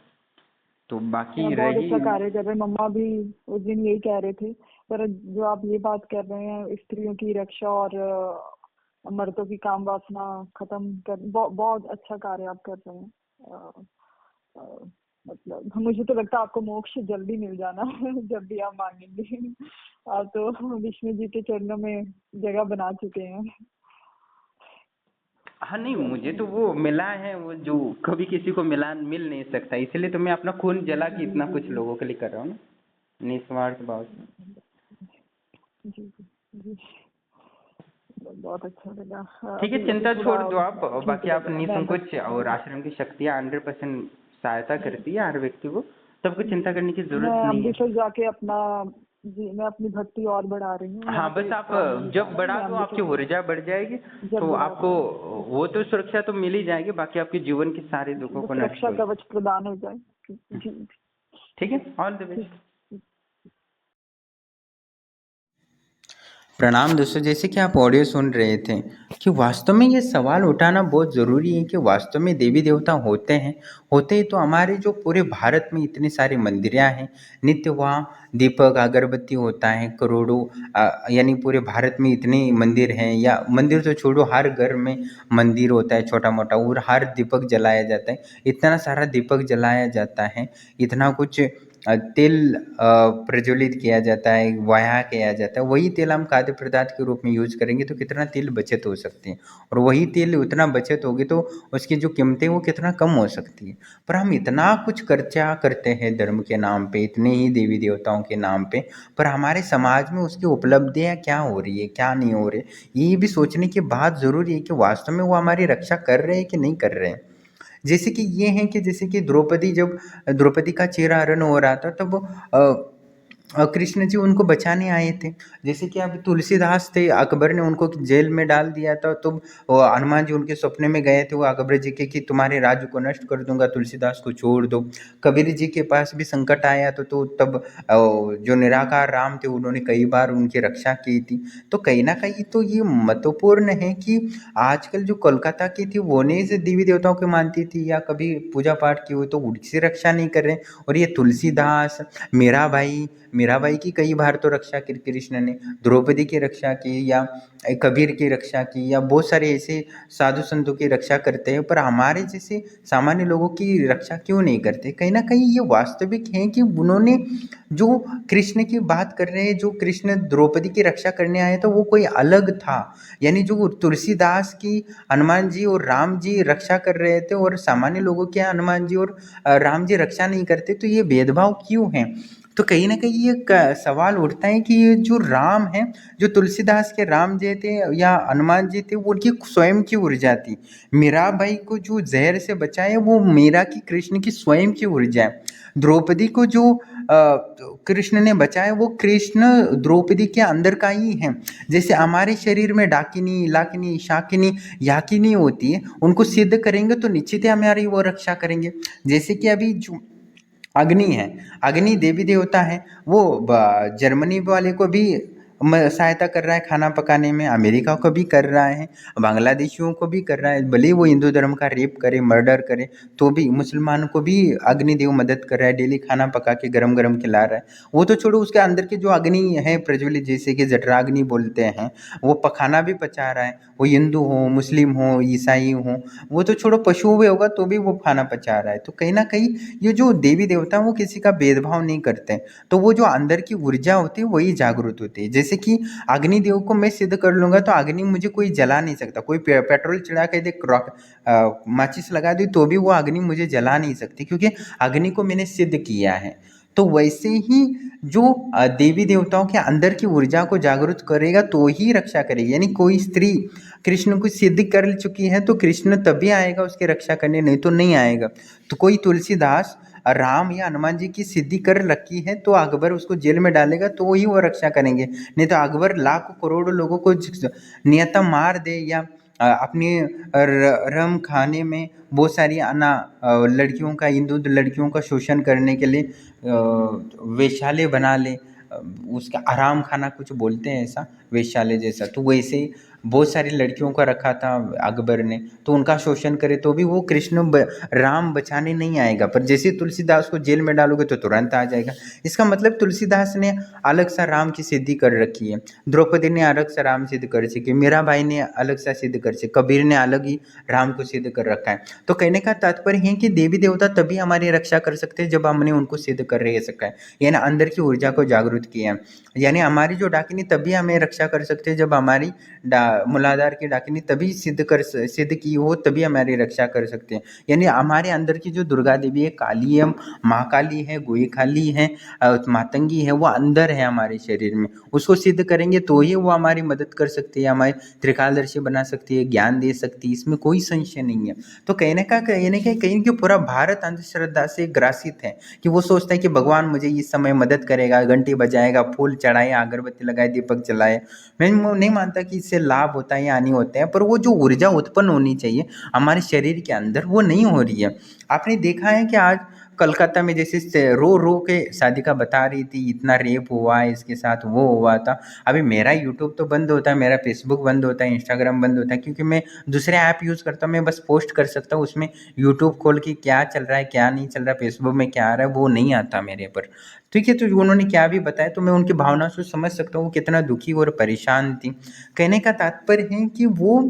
तो बाकी आप बहुत रही, अच्छा कार्य कर रहे हैं। मम्मा भी उस दिन यही कह रहे थे। पर जो आप ये बात कर रहे हैं स्त्रियों की रक्षा और मर्दों की काम वासना खत्म कर, बहुत अच्छा कार्य आप कर रहे हैं। अ, मतलब मुझे तो लगता है आपको मोक्ष जल्दी मिल जाना है जब भी आप मांगेंगे। आप तो विष्णु जी के चरणों में जगह बना चुके हैं। हाँ नहीं, मुझे तो चलिए, वो मिला है, वो जो कभी किसी को मिल नहीं सकता, इसलिए तो मैं अपना खून जला के जी इतना जी कुछ जी लोगों के लिए कर रहा हूँ ना, निस्वार्थ भाव से। जी जी जी, बहुत अच्छा लगा। ठीक है, अभी अभी चिंता थोड़ा छोड़ दो आप, ठीक बाकी आप लग रहा है। मैं निसंकोच, और आश्रम की शक्तियाँ 100% सहायता करती है हर व्यक्ति को, सबको चिंता करने की मैं जरूरत नहीं है। अमृतसर जाके अपना जी, मैं अपनी भक्ति और बढ़ा रही हूँ। हाँ, यहाँ पे बस आप काम नहीं जब जा बढ़ा रहा, दो मैं आपकी ऊर्जा बढ़ जाएगी, जब तो बढ़ा आपको दूँ वो तो सुरक्षा तो मिल ही जाएगी, बाकी आपके जीवन के सारे दुखों को बस नष्ट रक्षा हो। कवच प्रदान हो जाए। जी, ठीक है, ऑल द बेस्ट। ठीक। प्रणाम दोस्तों, जैसे कि आप ऑडियो सुन रहे थे कि वास्तव में ये सवाल उठाना बहुत ज़रूरी है कि वास्तव में देवी देवता होते हैं। होते ही तो हमारे जो पूरे भारत में इतने सारे मंदिरियाँ हैं, नित्य वहाँ दीपक अगरबत्ती होता है करोड़ों, यानी पूरे भारत में इतने मंदिर हैं, या मंदिर तो छोड़ो, हर घर में मंदिर होता है छोटा मोटा, और हर दीपक जलाया जाता है, इतना सारा दीपक जलाया जाता है, इतना कुछ तेल प्रज्वलित किया जाता है, वाया किया जाता है। वही तेल हम खाद्य पदार्थ के रूप में यूज करेंगे तो कितना तेल बचत हो सकती है, और वही तेल उतना बचत होगी तो उसकी जो कीमतें वो कितना कम हो सकती है। पर हम इतना कुछ खर्चा करते हैं धर्म के नाम पे, इतने ही देवी देवताओं के नाम पे, पर हमारे समाज में उसकी उपलब्धियाँ क्या हो रही है, क्या नहीं हो रही, ये भी सोचने की बात ज़रूरी है कि वास्तव में वो हमारी रक्षा कर रहे हैं कि नहीं कर रहे हैं। जैसे कि ये हैं कि जैसे कि द्रौपदी, जब द्रौपदी का चेहराहरण हो रहा था तब कृष्ण जी उनको बचाने आए थे। जैसे कि अब तुलसीदास थे, अकबर ने उनको जेल में डाल दिया था, तो हनुमान जी उनके सपने में गए थे वो अकबर जी के कि तुम्हारे राज्य को नष्ट कर दूंगा, तुलसीदास को छोड़ दो। कबीर जी के पास भी संकट आया तो तब जो निराकार राम थे उन्होंने कई बार उनकी रक्षा की थी। तो कहीं ना कहीं तो ये महत्वपूर्ण है कि आजकल जो कोलकाता की थी वो नहीं से देवी देवताओं को मानती थी या कभी पूजा पाठ की हुई तो उनकी रक्षा नहीं कर रहे, और ये तुलसीदास, मीराबाई की कई बार तो रक्षा की कृष्ण ने, द्रौपदी की रक्षा की, या कबीर की रक्षा की, या बहुत सारे ऐसे साधु संतों की रक्षा करते हैं, पर हमारे जैसे सामान्य लोगों की रक्षा क्यों नहीं करते। कहीं ना कहीं ये वास्तविक है कि उन्होंने जो कृष्ण की बात कर रहे हैं, जो कृष्ण द्रौपदी की रक्षा करने आए तो वो कोई अलग था, यानी जो तुलसीदास की हनुमान जी और राम जी रक्षा कर रहे थे और सामान्य लोगों के हनुमान जी और राम जी रक्षा नहीं करते, तो ये भेदभाव क्यों है। तो कहीं ना कहीं ये सवाल उठता है कि ये जो राम है, जो तुलसीदास के राम जी थे या हनुमान जी थे, वो उनकी स्वयं की ऊर्जा थी। मीराबाई को जो जहर से बचाए वो मीरा की, कृष्ण की स्वयं की ऊर्जा है। द्रौपदी को जो कृष्ण ने बचाया वो कृष्ण द्रौपदी के अंदर का ही है। जैसे हमारे शरीर में डाकिनी, लाकिनी, शाकिनी, याकिनी होती है, उनको सिद्ध करेंगे तो निश्चित ही हमारी वो रक्षा करेंगे। जैसे कि अभी जो अग्नि है, अग्नि देवी देवता है, वो जर्मनी वाले को भी सहायता कर रहा है खाना पकाने में, अमेरिका को भी कर रहा है, बांग्लादेशियों को भी कर रहा है, भले ही वो हिंदू धर्म का रेप करे, मर्डर करे, तो भी मुसलमानों को भी अग्निदेव मदद कर रहा है, डेली खाना पका के गरम गरम खिला रहा है। वो तो छोड़ो, उसके अंदर की जो अग्नि है प्रज्वलित, जैसे कि जठराग्नि बोलते हैं, वो खाना भी पचा रहा है, वो हिंदू हो, मुस्लिम हो, ईसाई हो, वो तो छोड़ो, पशु भी होगा तो भी वो खाना पचा रहा है। तो कहीं ना कहीं ये जो देवी देवता वो किसी का भेदभाव नहीं करते, तो वो जो अंदर की ऊर्जा होती है वही जागृत होती है। जैसे कि अग्निदेव को मैं सिद्ध कर लूंगा तो अग्नि मुझे कोई जला नहीं सकता, कोई पेट्रोल चढ़ा के दे, माचिस लगा दी तो भी वो अग्नि मुझे जला नहीं सकती, क्योंकि अग्नि को मैंने सिद्ध किया है। तो वैसे ही जो देवी देवताओं के अंदर की ऊर्जा को जागृत करेगा तो ही रक्षा करेगी। यानी कोई स्त्री कृष्ण को सिद्ध कर चुकी है तो कृष्ण तभी आएगा उसकी रक्षा करने, नहीं तो नहीं आएगा। तो कोई तुलसीदास राम या हनुमान जी की सिद्धि कर रखी है तो अकबर उसको जेल में डालेगा तो ही वो रक्षा करेंगे, नहीं तो अकबर लाखों करोड़ों लोगों को नियता मार दे, या अपने रम खाने में बहुत सारी लड़कियों का, हिंदू लड़कियों का शोषण करने के लिए वेश्यालय बना ले, उसका आराम खाना कुछ बोलते हैं ऐसा, वेश्यालय जैसा, तो वैसे ही बहुत सारी लड़कियों का रखा था अकबर ने, तो उनका शोषण करे तो भी वो राम बचाने नहीं आएगा। पर जैसे तुलसीदास को जेल में डालोगे तो तुरंत आ जाएगा। इसका मतलब तुलसीदास ने अलग सा राम की सिद्धि कर रखी है, द्रौपदी ने अलग सा राम सिद्ध कर सकी, मीराबाई ने अलग सा सिद्ध कर सकी, कबीर ने अलग ही राम को सिद्ध कर रखा है। तो कहने का तात्पर्य है कि देवी देवता तभी हमारी रक्षा कर सकते हैं जब हमने उनको सिद्ध कर रह सका है, यानी अंदर की ऊर्जा को जागृत किया है। यानी हमारी जो डाकिनी तभी हमें रक्षा कर सकते हैं जब हमारी मूलाधार की डाकिनी तभी सिद्ध की हो, तभी हमारी रक्षा कर सकते हैं। यानी हमारे अंदर की जो दुर्गा देवी है, काली है, महाकाली है, गोईखाली है, मातंगी है, वो अंदर है हमारे शरीर में। उसको सिद्ध करेंगे तो ही वो हमारी मदद कर सकती है, हमारे त्रिकालदर्शी बना सकती है, ज्ञान दे सकती है, इसमें कोई संशय नहीं है। तो कहने का कहीं कि पूरा भारत अंधश्रद्धा से ग्रासित है कि वो सोचता है कि भगवान मुझे इस समय मदद करेगा, घंटी बजाएगा, फूल चढ़ाए, अगरबत्ती लगाए, दीपक जलाए। मैं नहीं मानता कि इससे लाभ होता है या हानि होते हैं, पर वो जो ऊर्जा उत्पन्न होनी चाहिए हमारे शरीर के अंदर, वो नहीं हो रही है। आपने देखा है कि आज कलकत्ता में जैसे रो रो के साधिका बता रही थी, इतना रेप हुआ है इसके साथ, वो हुआ था। अभी मेरा यूट्यूब तो बंद होता है, मेरा फेसबुक बंद होता है, इंस्टाग्राम बंद होता है, क्योंकि मैं दूसरे ऐप यूज़ करता हूँ। मैं बस पोस्ट कर सकता हूँ, उसमें यूट्यूब खोल के क्या चल रहा है क्या नहीं चल रहा है, फेसबुक में क्या आ रहा है, वो नहीं आता मेरे पर। ठीक है, तो उन्होंने क्या भी बताया तो मैं उनकी भावना से समझ सकता हूँ वो कितना दुखी और परेशान थी। कहने का तात्पर्य है कि वो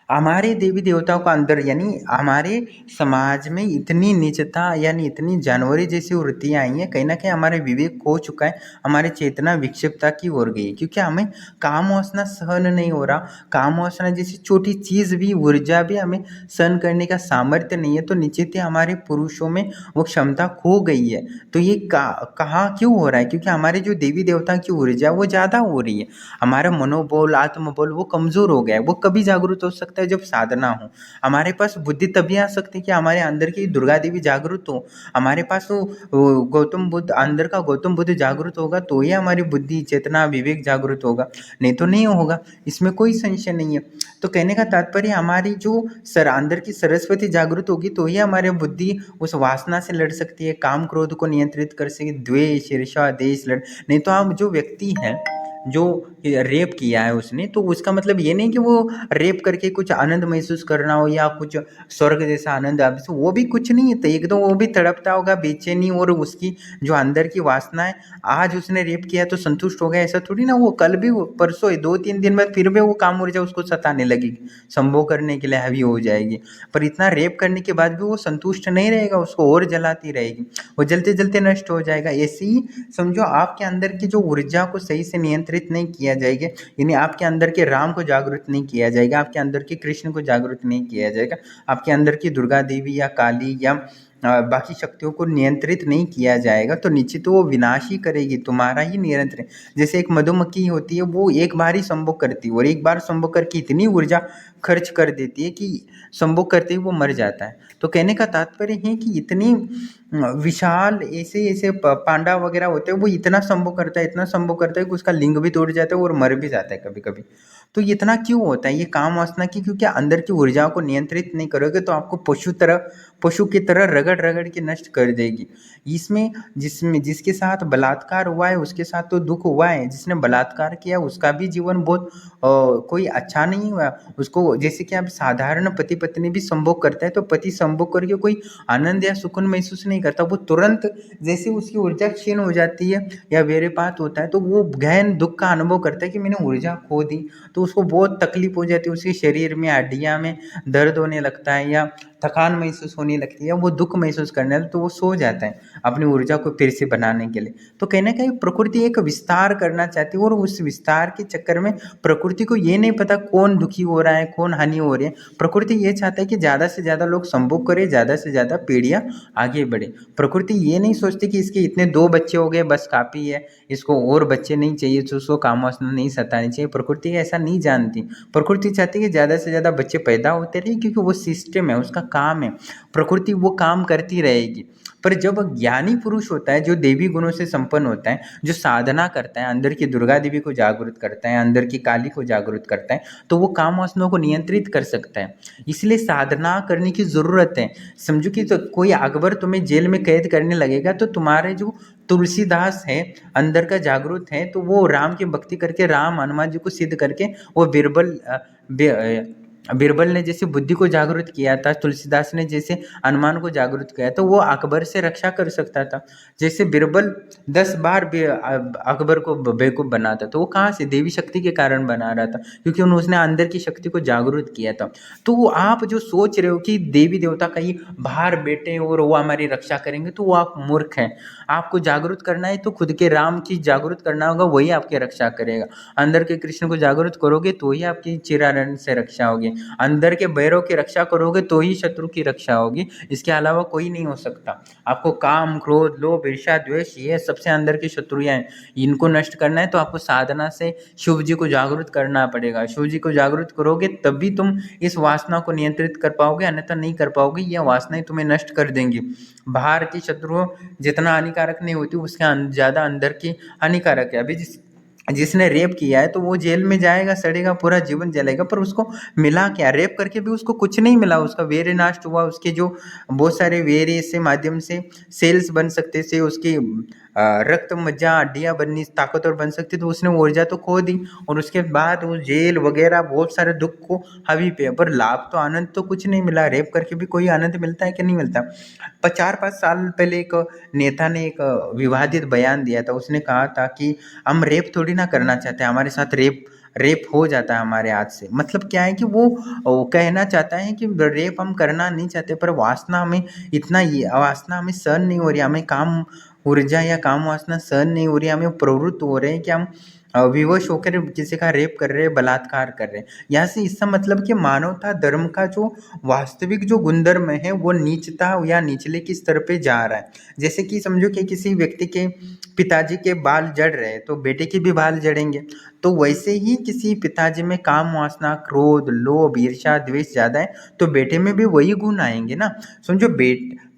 हमारे देवी देवताओं का अंदर, यानी हमारे समाज में इतनी नीचता यानी इतनी जानवरी जैसी वृत्तियाँ आई हैं, कहीं ना कहीं हमारे विवेक खो चुका है, हमारी चेतना विक्षिप्तता की ओर गई है, क्योंकि हमें काम वासना सहन नहीं हो रहा। काम वासना जैसी छोटी चीज़ भी, ऊर्जा भी हमें सहन करने का सामर्थ्य नहीं है, तो निश्चित ही हमारे पुरुषों में वो क्षमता खो गई है। तो ये कहाँ क्यों हो रहा है? क्योंकि हमारे जो देवी देवता की ऊर्जा वो ज़्यादा हो रही है, हमारा मनोबल, आत्मबल वो कमज़ोर हो गया है। वो कभी जागृत हो सकता है जब साधना हो। हमारे पास बुद्धि तभी आ सकती है कि हमारे अंदर की दुर्गा देवी जागृत हो। हमारे पास वो गौतम बुद्ध, अंदर का गौतम बुद्ध जागृत होगा तो ही हमारी बुद्धि, चेतना, विवेक जागृत होगा, नहीं तो नहीं होगा, इसमें कोई संशय नहीं है। तो कहने का तात्पर्य हमारी जो अंदर की सरस्वती जागृत होगी तो ही हमारी बुद्धि उस वासना से लड़ सकती है, काम क्रोध को नियंत्रित कर सके, द्वेष, ईर्ष्या, देश लड़। नहीं तो हम जो व्यक्ति हैं जो रेप किया है उसने, तो उसका मतलब ये नहीं कि वो रेप करके कुछ आनंद महसूस करना हो या कुछ स्वर्ग जैसा आनंद, वो भी कुछ नहीं है। तो एक तो वो भी तड़पता होगा, बेचैनी, और उसकी जो अंदर की वासना है, आज उसने रेप किया तो संतुष्ट हो गया, ऐसा थोड़ी ना। वो कल भी, परसों, 2-3 दिन बाद फिर भी वो काम ऊर्जा उसको सताने लगेगी, संभोग करने के लिए हैवी हो जाएगी। पर इतना रेप करने के बाद भी वो संतुष्ट नहीं रहेगा, उसको और जलाती रहेगी, वो जलते जलते नष्ट हो जाएगा। ऐसे ही समझो, आपके अंदर की जो ऊर्जा को सही से नियंत्रित नहीं किया जाएगा, यानी आपके अंदर के राम को जागृत नहीं किया जाएगा, आपके अंदर के कृष्ण को जागृत नहीं किया जाएगा, आपके अंदर की दुर्गा देवी या काली या बाकी शक्तियों को नियंत्रित नहीं किया जाएगा, तो निश्चित वो विनाश ही करेगी, तुम्हारा ही नियंत्रण। जैसे एक मधुमक्खी होती है, वो एक बार ही संभोग करती है, और एक बार संभोग करके इतनी ऊर्जा खर्च कर देती है कि संभोग करते ही वो मर जाता है। तो कहने का तात्पर्य है कि इतनी विशाल ऐसे ऐसे पांडा वगैरह होते हैं, वो इतना संभोग करता है, इतना संभोग करता है कि उसका लिंग भी टूट जाता है और मर भी जाता है कभी कभी। तो इतना क्यों होता है? ये काम वासना की, क्योंकि अंदर की ऊर्जाओं को नियंत्रित नहीं करोगे तो आपको पशु की तरह रगड़ रगड़ के नष्ट कर देगी। इसमें जिसके साथ बलात्कार हुआ है उसके साथ तो दुख हुआ है, जिसने बलात्कार किया उसका भी जीवन बहुत कोई अच्छा नहीं हुआ उसको। जैसे कि आप साधारण पति पत्नी भी संभोग करता है, तो पति संभोग करके कोई आनंद या सुकून महसूस नहीं करता, वो तुरंत जैसे उसकी ऊर्जा क्षीण हो जाती है या वेरेपात होता है, तो वो गहन दुख का अनुभव करता है कि मैंने ऊर्जा खो दी। तो उसको बहुत तकलीफ हो जाती है, उसके शरीर में, हड्डियाँ में दर्द होने लगता है या थकान महसूस होने लगती है, वो दुख महसूस करने लगता है, तो वो सो जाता है अपनी ऊर्जा को फिर से बनाने के लिए। तो कहने का प्रकृति एक विस्तार करना चाहती है, और उस विस्तार के चक्कर में प्रकृति को ये नहीं पता कौन दुखी हो रहा है, कौन हानि हो रही है। प्रकृति ये चाहता है कि ज़्यादा से ज़्यादा लोग संभोग करें, ज़्यादा से ज़्यादा पीढ़ियाँ आगे बढ़े। प्रकृति ये नहीं सोचती कि इसके इतने 2 बच्चे हो गए बस काफ़ी है, इसको और बच्चे नहीं चाहिए, तो उसको काम वासना नहीं सतानी चाहिए। प्रकृति ऐसा नहीं जानती। प्रकृति चाहती है कि ज़्यादा से ज़्यादा बच्चे पैदा होते रहे, क्योंकि वो सिस्टम है, उसका काम है। प्रकृति वो काम करती रहेगी। पर जब ज्ञानी पुरुष होता है, जो देवी गुणों से संपन्न होता है, जो साधना करता है, अंदर की दुर्गा देवी को जागृत करता है, अंदर की काली को जागृत करता है, तो वो काम वासनाओं को नियंत्रित कर सकता है। इसलिए साधना करने की ज़रूरत है। समझो कि तो कोई अकबर तुम्हें जेल में कैद करने लगेगा, तो तुम्हारे जो तुलसीदास है, अंदर का जागृत है, तो वो राम की भक्ति करके, राम हनुमान जी को सिद्ध करके वो बीरबल ने जैसे बुद्धि को जागृत किया था, तुलसीदास ने जैसे अनुमान को जागृत किया, तो वो अकबर से रक्षा कर सकता था। जैसे बीरबल 10 बार अकबर को बेवकूफ़ बनाता, तो वो कहाँ से? देवी शक्ति के कारण बना रहा था, क्योंकि उसने अंदर की शक्ति को जागृत किया था। तो आप जो सोच रहे हो कि देवी देवता कहीं बाहर बैठे और वो हमारी रक्षा करेंगे, तो वो आप मूर्ख हैं। आपको जागृत करना है तो खुद के राम की जागृत करना होगा, वही आपकी रक्षा करेगा। अंदर के कृष्ण को जागृत करोगे तो ही आपकी चिरारण से रक्षा होगी। अंदर के भैरव की रक्षा करोगे तो ही शत्रु की रक्षा होगी, इसके अलावा कोई नहीं हो सकता। आपको काम, क्रोध, लोभ, ईर्ष्या, द्वेष, ये सबसे अंदर की शत्रुएं हैं। इनको नष्ट करना है तो आपको साधना से शिव जी को जागृत करना पड़ेगा। शिव जी को जागृत करोगे तभी तुम इस वासना को नियंत्रित कर पाओगे, अन्यथा नहीं कर पाओगे। यह वासनाएं तुम्हें नष्ट कर देंगी। बाहर की शत्रु जितना हानिकारक नहीं होती, उसके ज़्यादा अंदर की हानिकारक है। अभी जिसने रेप किया है तो वो जेल में जाएगा, सड़ेगा, पूरा जीवन जलेगा, पर उसको मिला क्या? रेप करके भी उसको कुछ नहीं मिला। उसका वीर्य नष्ट हुआ, उसके जो बहुत सारे वीर्य से माध्यम से सेल्स बन सकते थे, उसकी रक्त, मज्जा, हड्डियाँ बननी, ताकतवर बन सकती, तो उसने ऊर्जा तो खो दी। और उसके बाद वो जेल वगैरह बहुत सारे दुख को हावी पे, पर लाभ तो, आनंद तो कुछ नहीं मिला। रेप करके भी कोई आनंद मिलता है कि नहीं मिलता? 4-5 साल पहले एक नेता ने एक विवादित बयान दिया था। उसने कहा था कि हम रेप थोड़ी ना करना चाहते, हमारे साथ रेप हो जाता है हमारे हाथ से। मतलब क्या है कि वो कहना चाहता है कि रेप हम करना नहीं चाहते, पर वासना हमें इतना, ये वासना हमें सहन नहीं हो रही, हमें काम ऊर्जा या काम वासना सहन नहीं हो रही, हमें प्रवृत्त हो रहे हैं कि हम विवश होकर किसी का रेप कर रहे हैं, बलात्कार कर रहे हैं। यहाँ से इसका मतलब कि मानवता धर्म का जो वास्तविक जो गुणधर्म है वो नीचता या निचले की स्तर पे जा रहा है। जैसे कि समझो कि किसी व्यक्ति के पिताजी के बाल जड़ रहे हैं तो बेटे के भी बाल जड़ेंगे। तो वैसे ही किसी पिताजी में काम वासना, क्रोध, लोभ, ईर्ष्या, द्वेष ज़्यादा है तो बेटे में भी वही गुण आएंगे ना। समझो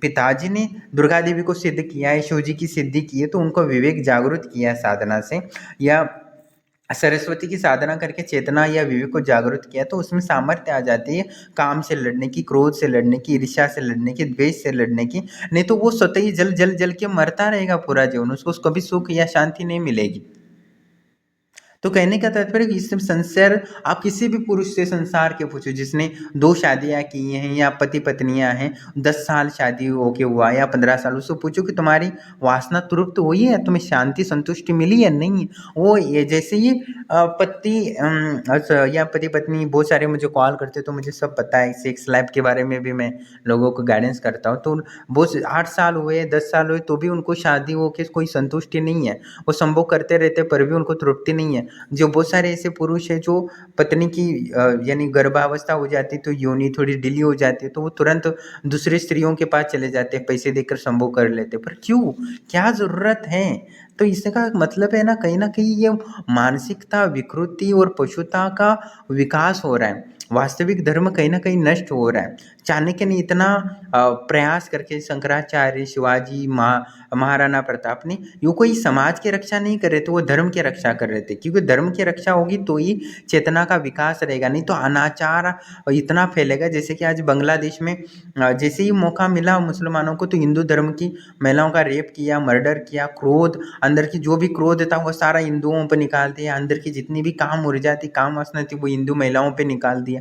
पिताजी ने दुर्गा देवी को सिद्ध किया है, शिव जी की सिद्धि की है, तो उनको विवेक जागृत किया है साधना से, या सरस्वती की साधना करके चेतना या विवेक को जागृत किया, तो उसमें सामर्थ्य आ जाती है काम से लड़ने की, क्रोध से लड़ने की, ईर्ष्या से लड़ने की, द्वेष से लड़ने की। नहीं तो वो स्वतः ही जल जल जल के मरता रहेगा पूरा जीवन, उसको कभी सुख या शांति नहीं मिलेगी। तो कहने का तात्पर्य कि इससे संसार, आप किसी भी पुरुष से संसार के पूछो जिसने 2 शादियां की हैं या पति पत्नियां हैं, 10 साल शादी होके हुआ या 15 साल, उसको पूछो कि तुम्हारी वासना तृप्त हुई है, तुम्हें शांति संतुष्टि मिली या नहीं। वो ये जैसे ही पति या पति पत्नी, बहुत सारे मुझे कॉल करते तो मुझे सब पता है, सेक्स लाइफ के बारे में भी मैं लोगों को गाइडेंस करता हूँ। तो बहुत 8 साल हुए, 10 साल हुए तो भी उनको शादी होके कोई संतुष्टि नहीं है, वो संभोग करते रहते पर भी उनको तृप्ति नहीं है। जो बहुत सारे ऐसे पुरुष हैं जो पत्नी की यानी गर्भावस्था हो जाती तो योनि थोड़ी ढीली हो जाती है तो वो तुरंत दूसरी स्त्रियों के पास चले जाते हैं, पैसे देकर संभोग कर लेते, पर क्यों? क्या ज़रूरत है? तो इसका मतलब है ना कहीं ये मानसिकता विकृति और पशुता का विकास हो रहा है। वास्तविक धर्म कहीं न कहीं नष्ट हो रहा है। चाणक्य ने इतना प्रयास करके, शंकराचार्य, शिवाजी, महाराणा प्रताप ने, यो कोई समाज की रक्षा नहीं कर रहे थे, वो धर्म की रक्षा कर रहे थे, क्योंकि धर्म की रक्षा होगी तो ही चेतना का विकास रहेगा, नहीं तो अनाचार इतना फैलेगा। जैसे कि आज बांग्लादेश में जैसे ही मौका मिला मुसलमानों को तो हिंदू धर्म की महिलाओं का रेप किया, मर्डर किया, क्रोध, अंदर की जो भी क्रोध था वो सारा हिंदुओं पर निकाल दिया, अंदर की जितनी भी काम ऊर्जा थी, काम वासना थी, वो हिंदू महिलाओं पे निकाल दिया।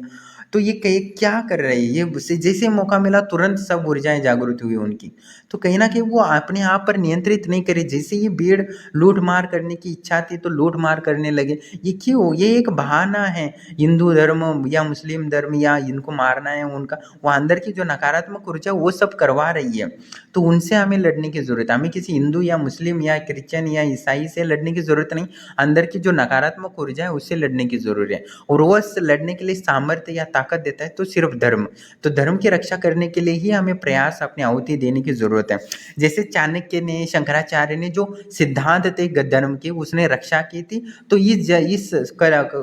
तो ये क्या कर रहे हैं ये? जैसे मौका मिला तुरंत सब ऊर्जाएं जागृत हुई उनकी। तो कहीं ना कहीं वो अपने आप पर नियंत्रित नहीं करे। जैसे ही भीड़ लूट मार करने की इच्छा थी तो लूट मार करने लगे। ये क्यों? ये एक बहाना है। हिंदू धर्म या मुस्लिम धर्म या इनको मारना है उनका, वो अंदर की जो नकारात्मक ऊर्जा वो सब करवा रही है। तो उनसे हमें लड़ने की ज़रूरत है। हमें किसी हिंदू या मुस्लिम या क्रिश्चियन या ईसाई से लड़ने की ज़रूरत नहीं, अंदर की जो नकारात्मक ऊर्जा है उससे लड़ने की ज़रूरत है। और वो लड़ने के लिए सामर्थ्य या ताकत देता है तो सिर्फ धर्म। तो धर्म की रक्षा करने के लिए ही हमें प्रयास, अपनी आहुति देने की ज़रूरत है। जैसे चाणक्य ने, शंकराचार्य ने जो सिद्धांत थे धर्म के, उसने रक्षा की थी। तो इस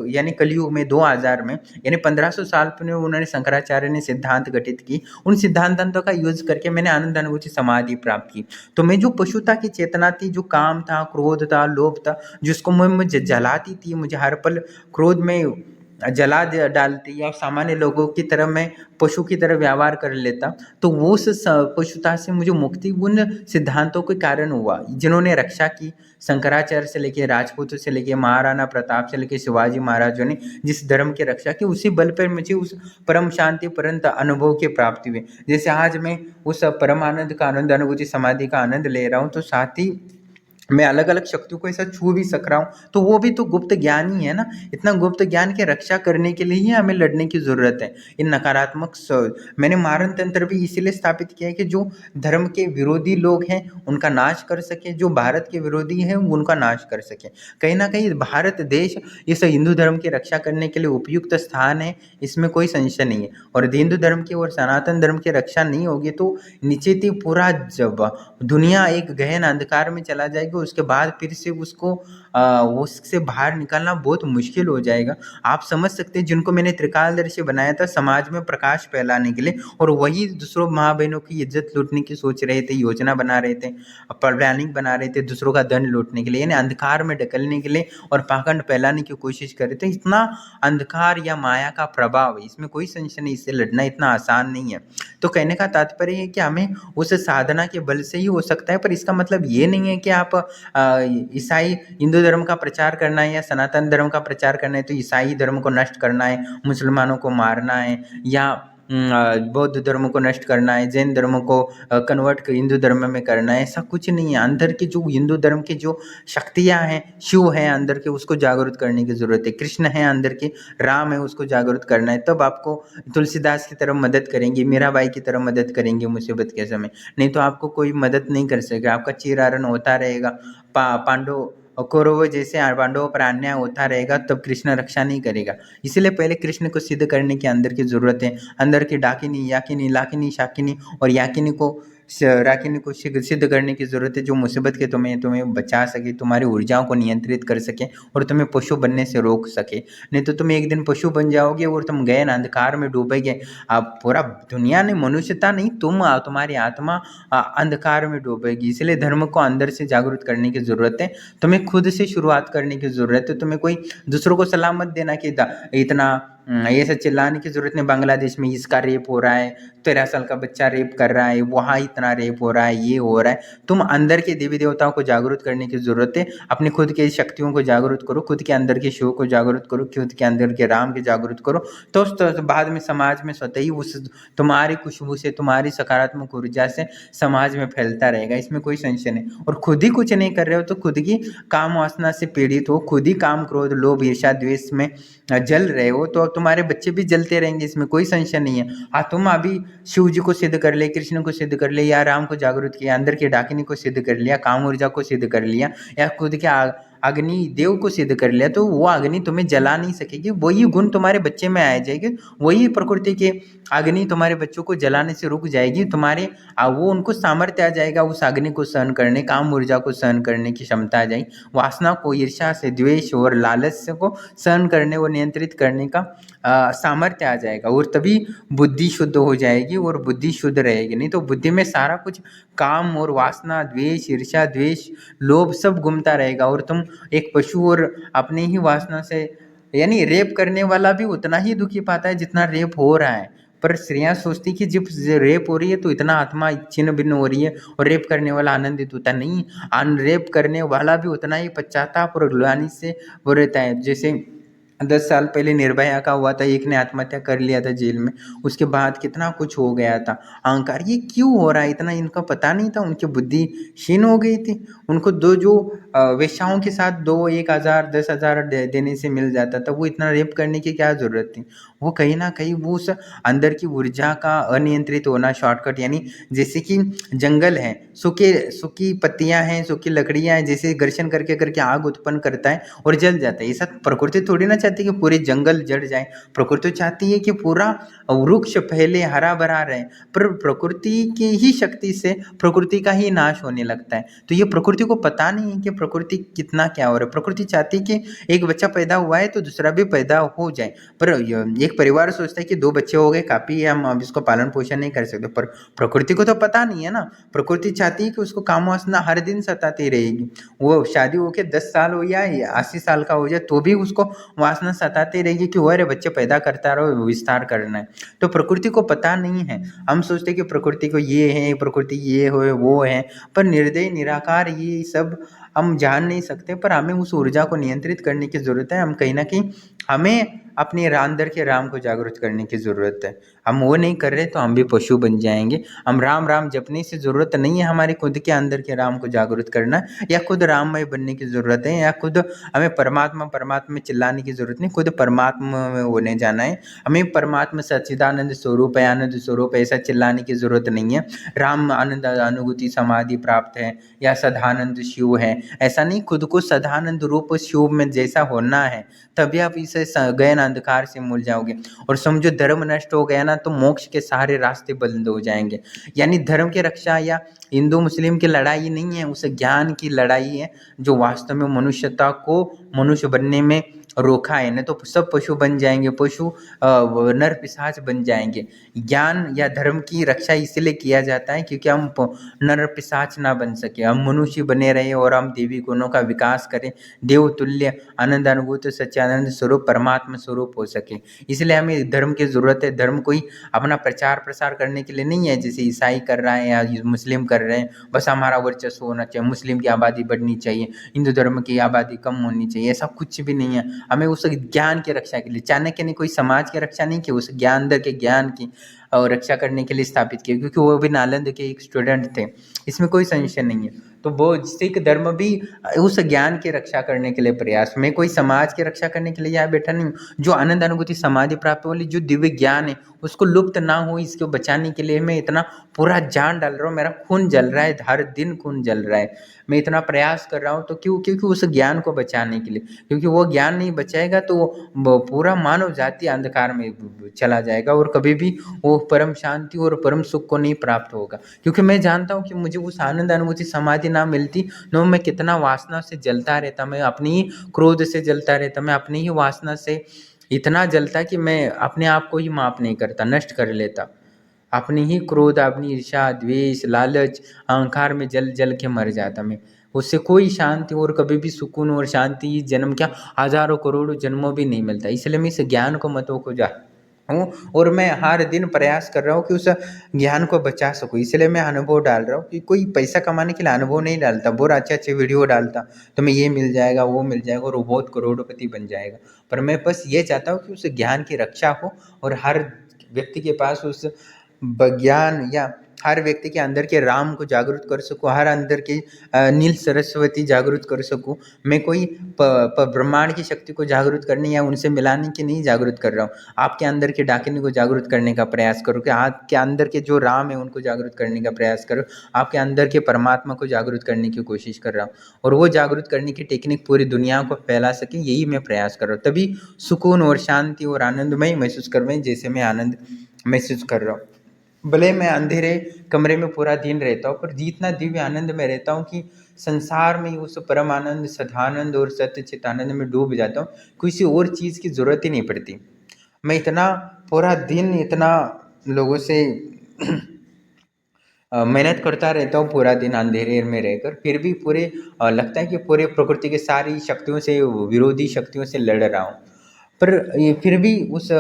यानी कलयुग में 2000 में यानी 1500 साल में उन्होंने, शंकराचार्य ने सिद्धांत गठित की। उन सिद्धांतों का यूज करके मैंने आनंद अनुभूति समाधि प्राप्त की। तो मैं जो पशुता की चेतना थी, जो काम था, क्रोध था, लोभ था, जिसको मैं मुझे जलाती थी, मुझे हर पल क्रोध में डालती या सामान्य लोगों की तरह मैं पशु की तरह व्यवहार कर लेता, तो वो उस पशुता से मुझे मुक्ति उन सिद्धांतों के कारण हुआ जिन्होंने रक्षा की। शंकराचार्य से लेके राजपूतों से लेके महाराणा प्रताप से लेके शिवाजी महाराजों ने जिस धर्म की रक्षा की, उसी बल पर मुझे उस परम शांति परंत अनुभव की प्राप्ति हुई। जैसे आज मैं उस परम आनंद का आनंद, अनुभूति समाधि का आनंद ले रहा हूँ, तो साथ ही मैं अलग अलग शक्तियों को ऐसा छू भी सक रहा हूँ, तो वो भी तो गुप्त ज्ञान ही है ना। इतना गुप्त ज्ञान की रक्षा करने के लिए ही हमें लड़ने की जरूरत है। इन नकारात्मक मैंने मारण तंत्र भी इसीलिए स्थापित किया है कि जो धर्म के विरोधी लोग हैं उनका नाश कर सके, जो भारत के विरोधी हैं उनका नाश कर सके। कहीं ना कहीं भारत देश इस हिंदू धर्म की रक्षा करने के लिए उपयुक्त स्थान है, इसमें कोई संशय नहीं है। और हिंदू धर्म की और सनातन धर्म की रक्षा नहीं होगी तो निश्चित ही पूरा जब दुनिया एक गहन अंधकार में चला जाएगा, उसके बाद फिर से उससे बाहर निकालना बहुत मुश्किल हो जाएगा। आप समझ सकते हैं, जिनको मैंने त्रिकालदर्शी बनाया था समाज में प्रकाश फैलाने के लिए, और वही दूसरों माँ बहनों की इज्जत लूटने की सोच रहे थे, योजना बना रहे थे, प्लानिंग बना रहे थे दूसरों का धन लूटने के लिए, यानी अंधकार में ढकलने के लिए और पाखंड फैलाने की कोशिश कर रहे थे। इतना अंधकार या माया का प्रभाव है, इसमें कोई संशय नहीं, इससे लड़ना इतना आसान नहीं है। तो कहने का तात्पर्य है कि हमें उस साधना के बल से ही हो सकता है, पर इसका मतलब ये नहीं है कि आप ईसाई हिंदू धर्म का प्रचार करना है या सनातन धर्म का प्रचार करना है तो ईसाई धर्म को नष्ट करना है, मुसलमानों को मारना है, या बौद्ध धर्म को नष्ट करना है, जैन धर्म को कन्वर्ट हिंदू धर्म में करना है। ऐसा कुछ नहीं है। अंदर की जो हिंदू धर्म की जो शक्तियाँ हैं, शिव है अंदर के, उसको जागरूक करने की जरूरत है। कृष्ण है अंदर के, राम है, उसको जागरूक करना है। तब आपको तुलसीदास की तरह मदद करेंगे, मीराबाई की तरह मदद करेंगे मुसीबत के समय, नहीं तो आपको कोई मदद नहीं कर सकेगा। आपका चीरहरण होता रहेगा, पांडव कौरवों जैसे पांडवों पर अन्याय होता रहेगा, तब कृष्ण रक्षा नहीं करेगा। इसलिए पहले कृष्ण को सिद्ध करने की अंदर की जरूरत है। अंदर की डाकिनी, याकिनी, लाकिनी, शाकिनी और याकिनी को राकिनी को सिद्ध करने की जरूरत है, जो मुसीबत के तुम्हें बचा सके, तुम्हारी ऊर्जाओं को नियंत्रित कर सके और तुम्हें पशु बनने से रोक सके। नहीं तो तुम एक दिन पशु बन जाओगे और तुम गहन अंधकार में डूबोगे। आप पूरा दुनिया नहीं, मनुष्यता नहीं, तुम्हारी आत्मा अंधकार में डूबेगी। इसलिए धर्म को अंदर से जागरूक करने की जरूरत है। तुम्हें खुद से शुरुआत करने की जरूरत है। तुम्हें कोई दूसरों को सलाह मत देना कि इतना ये सब चिल्लाने की जरूरत नहीं, बांग्लादेश में इसका रेप हो रहा है, 13 साल का बच्चा रेप कर रहा है, वहाँ इतना रेप हो रहा है, ये हो रहा है। तुम अंदर के देवी देवताओं को जागरूक करने की जरूरत है। अपने खुद के शक्तियों को जागरूक करो, खुद के अंदर के शिव को जागरूक करो, खुद के अंदर के राम के जागरूक करो, तो बाद में समाज में स्वतः ही उस तुम्हारी खुशबू से, तुम्हारी सकारात्मक ऊर्जा से समाज में फैलता रहेगा। इसमें कोई संशय नहीं। और खुद ही कुछ नहीं कर रहे हो तो खुद की काम वासना से पीड़ित हो, खुद ही काम, क्रोध, लोभ, ईर्ष्या, द्वेष में जल रहे हो, तो तुम्हारे बच्चे भी जलते रहेंगे। इसमें कोई संशय नहीं है। हाँ, तुम अभी शिव जी को सिद्ध कर ले, कृष्ण को सिद्ध कर ले, या राम को जागरूक किया, अंदर की डाकिनी को सिद्ध कर लिया, काम ऊर्जा को सिद्ध कर लिया, या खुद के अग्नि देव को सिद्ध कर लिया, तो वो अग्नि तुम्हें जला नहीं सकेगी। वही गुण तुम्हारे बच्चे में आ जाएंगे, वही प्रकृति के अग्नि तुम्हारे बच्चों को जलाने से रुक जाएगी। तुम्हारे वो उनको सामर्थ्य आ जाएगा उस अग्नि को सहन करने, काम ऊर्जा को सहन करने की क्षमता आ जाएगी। वासना को, ईर्ष्या से, द्वेष और लालच को सहन करने और नियंत्रित करने का सामर्थ्य आ जाएगा, और तभी बुद्धि शुद्ध हो जाएगी। और बुद्धि शुद्ध रहेगी, नहीं तो बुद्धि में सारा कुछ काम और वासना, द्वेष, ईर्ष्या, द्वेष, लोभ सब घूमता रहेगा, और तुम एक पशु और अपनी ही वासना से, यानी रेप करने वाला भी उतना ही दुखी पाता है जितना रेप हो रहा है। पर स्त्रियां सोचती कि जब रेप हो रही है तो इतना आत्मा छिन्न भिन्न हो रही है और रेप करने वाला आनंदित होता नहीं। रेप करने वाला भी उतना ही पश्चाताप और ग्लानि से वो रहता है। जैसे 10 साल पहले निर्भया का हुआ था, एक ने आत्महत्या कर लिया था जेल में, उसके बाद कितना कुछ हो गया था। अहंकार, ये क्यों हो रहा है इतना, इनका पता नहीं था, उनकी बुद्धि क्षीण हो गई थी। उनको जो वेश्याओं के साथ 1,000 10,000 देने से मिल जाता था, वो इतना रेप करने की क्या जरूरत थी। वो कहीं ना कहीं वो उस अंदर की ऊर्जा का अनियंत्रित होना, शॉर्टकट, यानी जैसे कि जंगल है, सूखी पत्तियां हैं, सूखी लकड़ियां हैं, जैसे घर्षण करके करके आग उत्पन्न करता है और जल जाता है। ऐसा प्रकृति थोड़ी ना चाहती कि पूरे जंगल जड़ जाए। प्रकृति चाहती है कि पूरा वृक्ष पहले हरा भरा रहे, पर प्रकृति की ही शक्ति से प्रकृति का ही नाश होने लगता है। तो ये प्रकृति को पता नहीं है कि प्रकृति कितना क्या हो रहा है। प्रकृति चाहती है कि एक बच्चा पैदा हुआ है तो दूसरा भी पैदा हो जाए, पर एक परिवार सोचता है कि 2 बच्चे हो गए काफी है, हम अब इसको पालन पोषण नहीं कर सकते। पर प्रकृति को तो पता नहीं है ना। प्रकृति चाहती है कि उसको काम वासना हर दिन सताती रहेगी। वो शादी होके 10 साल हो या 80 साल का हो जाए तो भी उसको वासना वासना सताती रहेगी कि वो अरे बच्चे पैदा करता रहो, विस्तार करना है। तो प्रकृति को पता नहीं है, हम सोचते कि प्रकृति को ये है, प्रकृति ये हो वो है, पर निर्दयी निराकार ये सब हम जान नहीं सकते। पर हमें उस ऊर्जा को नियंत्रित करने की ज़रूरत है। हम कहीं ना कहीं हमें अपने अंदर के राम को जागृत करने की ज़रूरत है। हम वो नहीं कर रहे तो हम भी पशु बन जाएंगे। हम राम राम जपने से ज़रूरत नहीं है हमारे खुद के अंदर के राम को जागृत करना, या खुद राममय बनने की ज़रूरत है, या खुद हमें परमात्मा परमात्मा में चिल्लाने की ज़रूरत नहीं, खुद परमात्मा में होने जाना है। हमें परमात्मा सच्चिदानंद स्वरूप है, आनंद स्वरूप है, ऐसा चिल्लाने की ज़रूरत नहीं है। राम आनंद अनुभूति समाधि प्राप्त है या सदानंद शिव है, ऐसा नहीं। खुद को सदानंद रूप शिव में जैसा होना है, तभी आप इसे गहन अंधकार से मूल जाओगे। और समझो धर्म नष्ट हो गया ना तो मोक्ष के सारे रास्ते बंद हो जाएंगे। यानी धर्म की रक्षा या हिंदू मुस्लिम की लड़ाई नहीं है, उस ज्ञान की लड़ाई है जो वास्तव में मनुष्यता को मनुष्य बनने में रोका है। न तो सब पशु बन जाएंगे, पशु नर पिशाच बन जाएंगे। ज्ञान या धर्म की रक्षा इसलिए किया जाता है क्योंकि हम नर पिशाच ना बन सके, हम मनुष्य बने रहे और हम देवी गुणों का विकास करें, देवतुल्य आनंद अनुभूत सच्चानंद स्वरूप परमात्मा स्वरूप हो सके। इसलिए हमें धर्म की ज़रूरत है। धर्म कोई अपना प्रचार प्रसार करने के लिए नहीं है, जैसे ईसाई कर रहा है या मुस्लिम कर रहे हैं, बस हमारा वर्चस्व होना चाहिए, मुस्लिम की आबादी बढ़नी चाहिए, हिंदू धर्म की आबादी कम होनी चाहिए, ऐसा कुछ भी नहीं है। हमें उस ज्ञान की रक्षा के लिए, चाणक्य ने कोई समाज की रक्षा नहीं की, उस ज्ञान अंदर के ज्ञान की और रक्षा करने के लिए स्थापित किया, क्योंकि वो भी नालंदा के एक स्टूडेंट थे, इसमें कोई संशय नहीं है। तो वो सिख धर्म भी उस ज्ञान की रक्षा करने के लिए प्रयास, मैं कोई समाज की रक्षा करने के लिए यहाँ बैठा नहीं हूँ। जो आनंद अनुभूति समाधि प्राप्त वाली जो दिव्य ज्ञान है उसको लुप्त ना हो, इसको बचाने के लिए मैं इतना पूरा जान डाल रहा हूँ, मेरा खून जल रहा है, हर दिन खून जल रहा है, मैं इतना प्रयास कर रहा हूँ। तो क्योंकि उस ज्ञान को बचाने के लिए, क्योंकि वो ज्ञान नहीं बचाएगा तो वो पूरा मानव जाति अंधकार में चला जाएगा और कभी भी वो परम शांति और परम सुख को नहीं प्राप्त होगा। क्योंकि मैं जानता हूँ कि मुझे उस आनंद अनुभूति समाधि ना मिलती तो मैं कितना वासना से जलता रहता, मैं अपनी ही क्रोध से जलता रहता, मैं अपनी ही वासना से इतना जलता कि मैं अपने आप को ही माफ नहीं करता, नष्ट कर लेता। अपनी ही क्रोध, अपनी ईर्ष्या, द्वेष, लालच, अहंकार में जल जल के मर जाता मैं। उससे कोई शांति और कभी भी सुकून और शांति जन्म क्या हजारों करोड़ों जन्मों भी नहीं मिलता। इसलिए मैं इस ज्ञान को मतों को जा हूँ और मैं हर दिन प्रयास कर रहा हूँ कि उस ज्ञान को बचा सकूँ। इसलिए मैं अनुभव डाल रहा हूँ कि कोई पैसा कमाने के लिए अनुभव नहीं डालता, बहुत अच्छे अच्छे वीडियो डालता तो मैं ये मिल जाएगा वो मिल जाएगा और वो बहुत करोड़पति बन जाएगा। पर मैं बस ये चाहता हूँ कि उस ज्ञान की रक्षा हो और हर व्यक्ति के पास उस ज्ञान या हर व्यक्ति के अंदर के राम को जागृत कर सकूँ, हर अंदर की नील सरस्वती जागृत कर सकूँ। मैं कोई ब्रह्मांड की शक्ति को जागृत करने या उनसे मिलाने की नहीं जागृत कर रहा हूँ, आपके अंदर के डाकिनी को जागृत करने का प्रयास करो, कि आपके अंदर के जो राम है उनको जागृत करने का प्रयास करो, आपके अंदर के परमात्मा को जागृत करने की कोशिश कर रहा हूँ और वो जागृत करने की टेक्निक पूरी दुनिया को फैला सके, यही मैं प्रयास कर रहा हूँ। तभी सुकून और शांति और आनंदमय महसूस कर रहे हैं जैसे मैं आनंद महसूस कर रहा हूँ। भले मैं अंधेरे कमरे में पूरा दिन रहता हूँ पर जितना दिव्य आनंद में रहता हूँ कि संसार में उस परम आनंद, सदानंद और सत्य चित आनंद में डूब जाता हूँ, किसी और चीज़ की ज़रूरत ही नहीं पड़ती। मैं इतना पूरा दिन इतना लोगों से मेहनत करता रहता हूँ पूरा दिन अंधेरे में रहकर, फिर भी पूरे लगता है कि पूरे प्रकृति के सारी शक्तियों से, विरोधी शक्तियों से लड़ रहा हूँ, पर ये फिर भी उस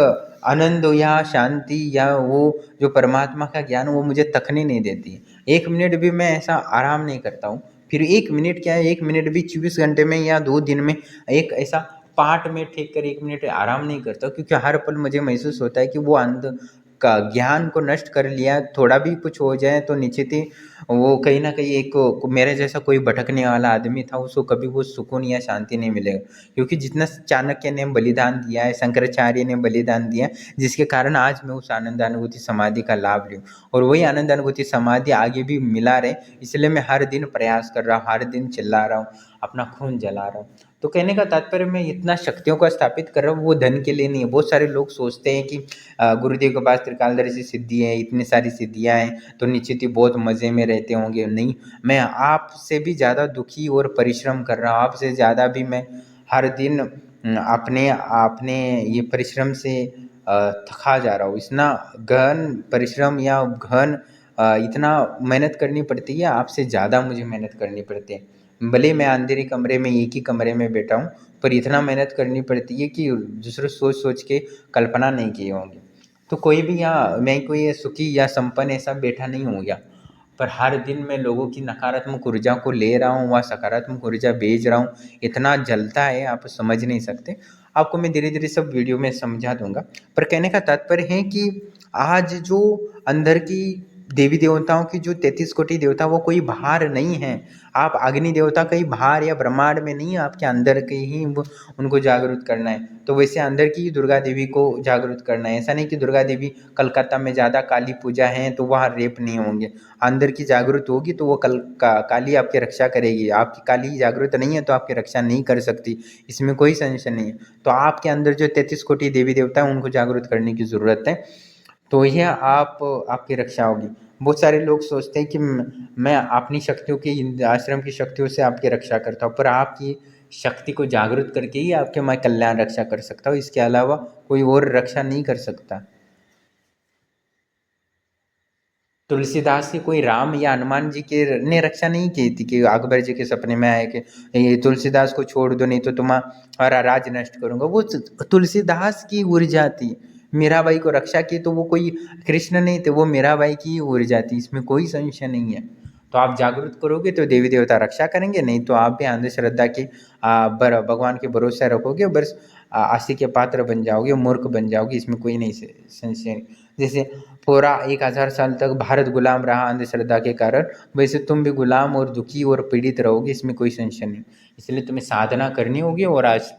आनंद या शांति या वो जो परमात्मा का ज्ञान वो मुझे तकने नहीं देती। 1 मिनट भी मैं ऐसा आराम नहीं करता हूँ। फिर 1 मिनट क्या है, 1 मिनट भी 24 घंटे में या 2 दिन में एक ऐसा पार्ट में ठेक कर 1 मिनट आराम नहीं करता, क्योंकि हर पल मुझे महसूस होता है कि वो अंध का ज्ञान को नष्ट कर लिया, थोड़ा भी कुछ हो जाए तो निश्चित ही वो कहीं ना कहीं एक मेरे जैसा कोई भटकने वाला आदमी था, उसको कभी वो सुकून या शांति नहीं मिलेगा। क्योंकि जितना चाणक्य ने बलिदान दिया है, शंकराचार्य ने बलिदान दिया, जिसके कारण आज मैं उस आनंद अनुभूति समाधि का लाभ लूँ और वही आनंद अनुभूति समाधि आगे भी मिला रहे, इसलिए मैं हर दिन प्रयास कर रहा हूँ, हर दिन चिल्ला रहा हूँ, अपना खून जला रहा हूँ। तो कहने का तात्पर्य मैं इतना शक्तियों को स्थापित कर रहा हूँ वो धन के लिए नहीं है। बहुत सारे लोग सोचते हैं कि गुरुदेव के पास त्रिकालदर्शी सिद्धि है, इतनी सारी सिद्धियाँ हैं तो निश्चित ही बहुत मज़े में रहते होंगे। नहीं, मैं आपसे भी ज़्यादा दुखी और परिश्रम कर रहा हूँ, आपसे ज़्यादा भी मैं हर दिन अपने ये परिश्रम से थका जा रहा हूँ। इतना गहन परिश्रम या गहन इतना मेहनत करनी पड़ती है, आपसे ज़्यादा मुझे मेहनत करनी पड़ती है। भले मैं अंधेरे कमरे में एक ही कमरे में बैठा हूँ, पर इतना मेहनत करनी पड़ती है कि दूसरे सोच सोच के कल्पना नहीं किए होंगे। तो कोई भी यहाँ, मैं कोई सुखी या संपन्न ऐसा बैठा नहीं हूँ यहाँ, पर हर दिन मैं लोगों की नकारात्मक ऊर्जा को ले रहा हूँ व सकारात्मक ऊर्जा भेज रहा हूँ। इतना जलता है, आप समझ नहीं सकते। आपको मैं धीरे धीरे सब वीडियो में समझा दूंगा। पर कहने का तात्पर्य है कि आज जो अंदर की देवी देवताओं की जो 33 कोटि देवता, वो कोई बाहर नहीं है। आप अग्नि देवता कहीं बाहर या ब्रह्मांड में नहीं है, आपके अंदर के ही उनको जागरूक करना है। तो वैसे अंदर की दुर्गा देवी को जागरूक करना है। ऐसा नहीं कि दुर्गा देवी कलकत्ता में ज़्यादा काली पूजा है तो वहाँ रेप नहीं होंगे। अंदर की जागरूक होगी तो वो काली आपकी रक्षा करेगी। आपकी काली जागरूक नहीं है तो आपकी रक्षा नहीं कर सकती, इसमें कोई संशय नहीं है। तो आपके अंदर जो 33 कोटि देवी देवता हैं, उनको जागरूक करने की ज़रूरत है, तो यह आपकी रक्षा होगी। बहुत सारे लोग सोचते हैं कि मैं अपनी शक्तियों की, आश्रम की शक्तियों से आपकी रक्षा करता हूँ, पर आपकी शक्ति को जागृत करके ही आपके मैं कल्याण रक्षा कर सकता हूँ। इसके अलावा कोई और रक्षा नहीं कर सकता। तुलसीदास की कोई राम या हनुमान जी के ने रक्षा नहीं की थी कि अकबर जी के सपने में आए कि ये तुलसीदास को छोड़ दो नहीं तो तुम्हारा राज नष्ट करूंगा। वो तुलसीदास की ऊर्जा थी। मीराबाई को रक्षा की तो वो कोई कृष्ण नहीं थे, वो मीराबाई की ऊर्जा थी, इसमें कोई संशय नहीं है। तो आप जागृत करोगे तो देवी देवता रक्षा करेंगे, नहीं तो आप भी अंधश्रद्धा की भगवान के भरोसे रखोगे, बस आशी के पात्र बन जाओगे, मूर्ख बन जाओगे, इसमें कोई नहीं संशय। जैसे पूरा 1000 साल तक भारत गुलाम रहा अंधश्रद्धा के कारण, वैसे तुम भी गुलाम और दुखी और पीड़ित रहोगे, इसमें कोई संशय नहीं। इसलिए तुम्हें साधना करनी होगी और आज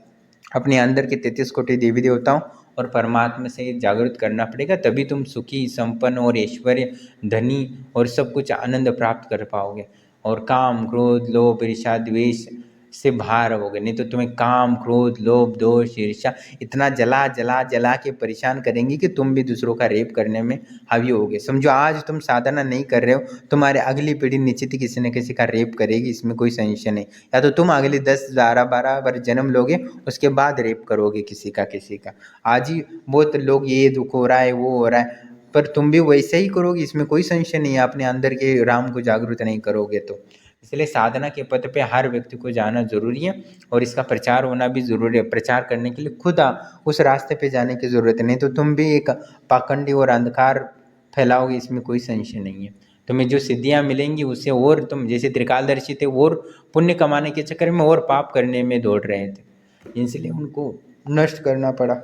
अपने अंदर के 33 कोटि देवी देवताओं और परमात्मा से जागृत करना पड़ेगा, तभी तुम सुखी, संपन्न और ऐश्वर्य, धनी और सब कुछ आनंद प्राप्त कर पाओगे। और काम, क्रोध, लोभ, ईर्ष्या, द्वेष से बाहर रहोगे। नहीं तो तुम्हें काम, क्रोध, लोभ, दोष, ईर्ष्या इतना जला जला जला के परेशान करेंगी कि तुम भी दूसरों का रेप करने में हावी होगे। समझो आज तुम साधना नहीं कर रहे हो, तुम्हारे अगली पीढ़ी निश्चित ही किसी न किसी का रेप करेगी, इसमें कोई संशय नहीं। या तो तुम अगले 10, 12, 12 बार जन्म लोगे, उसके बाद रेप करोगे किसी का। आज ही बहुत लोग, ये दुख हो रहा है, वो हो रहा है, पर तुम भी वैसे ही करोगे, इसमें कोई संशय नहीं है। अपने अंदर के राम को जागृत नहीं करोगे तो। इसलिए साधना के पथ पे हर व्यक्ति को जाना जरूरी है और इसका प्रचार होना भी जरूरी है। प्रचार करने के लिए खुद उस रास्ते पे जाने की जरूरत नहीं, तो तुम भी एक पाखंडी और अंधकार फैलाओगे, इसमें कोई संशय नहीं है। तुम्हें जो सिद्धियां मिलेंगी उससे और तुम जैसे त्रिकालदर्शी थे, और पुण्य कमाने के चक्कर में और पाप करने में दौड़ रहे थे, इसलिए उनको नष्ट करना पड़ा।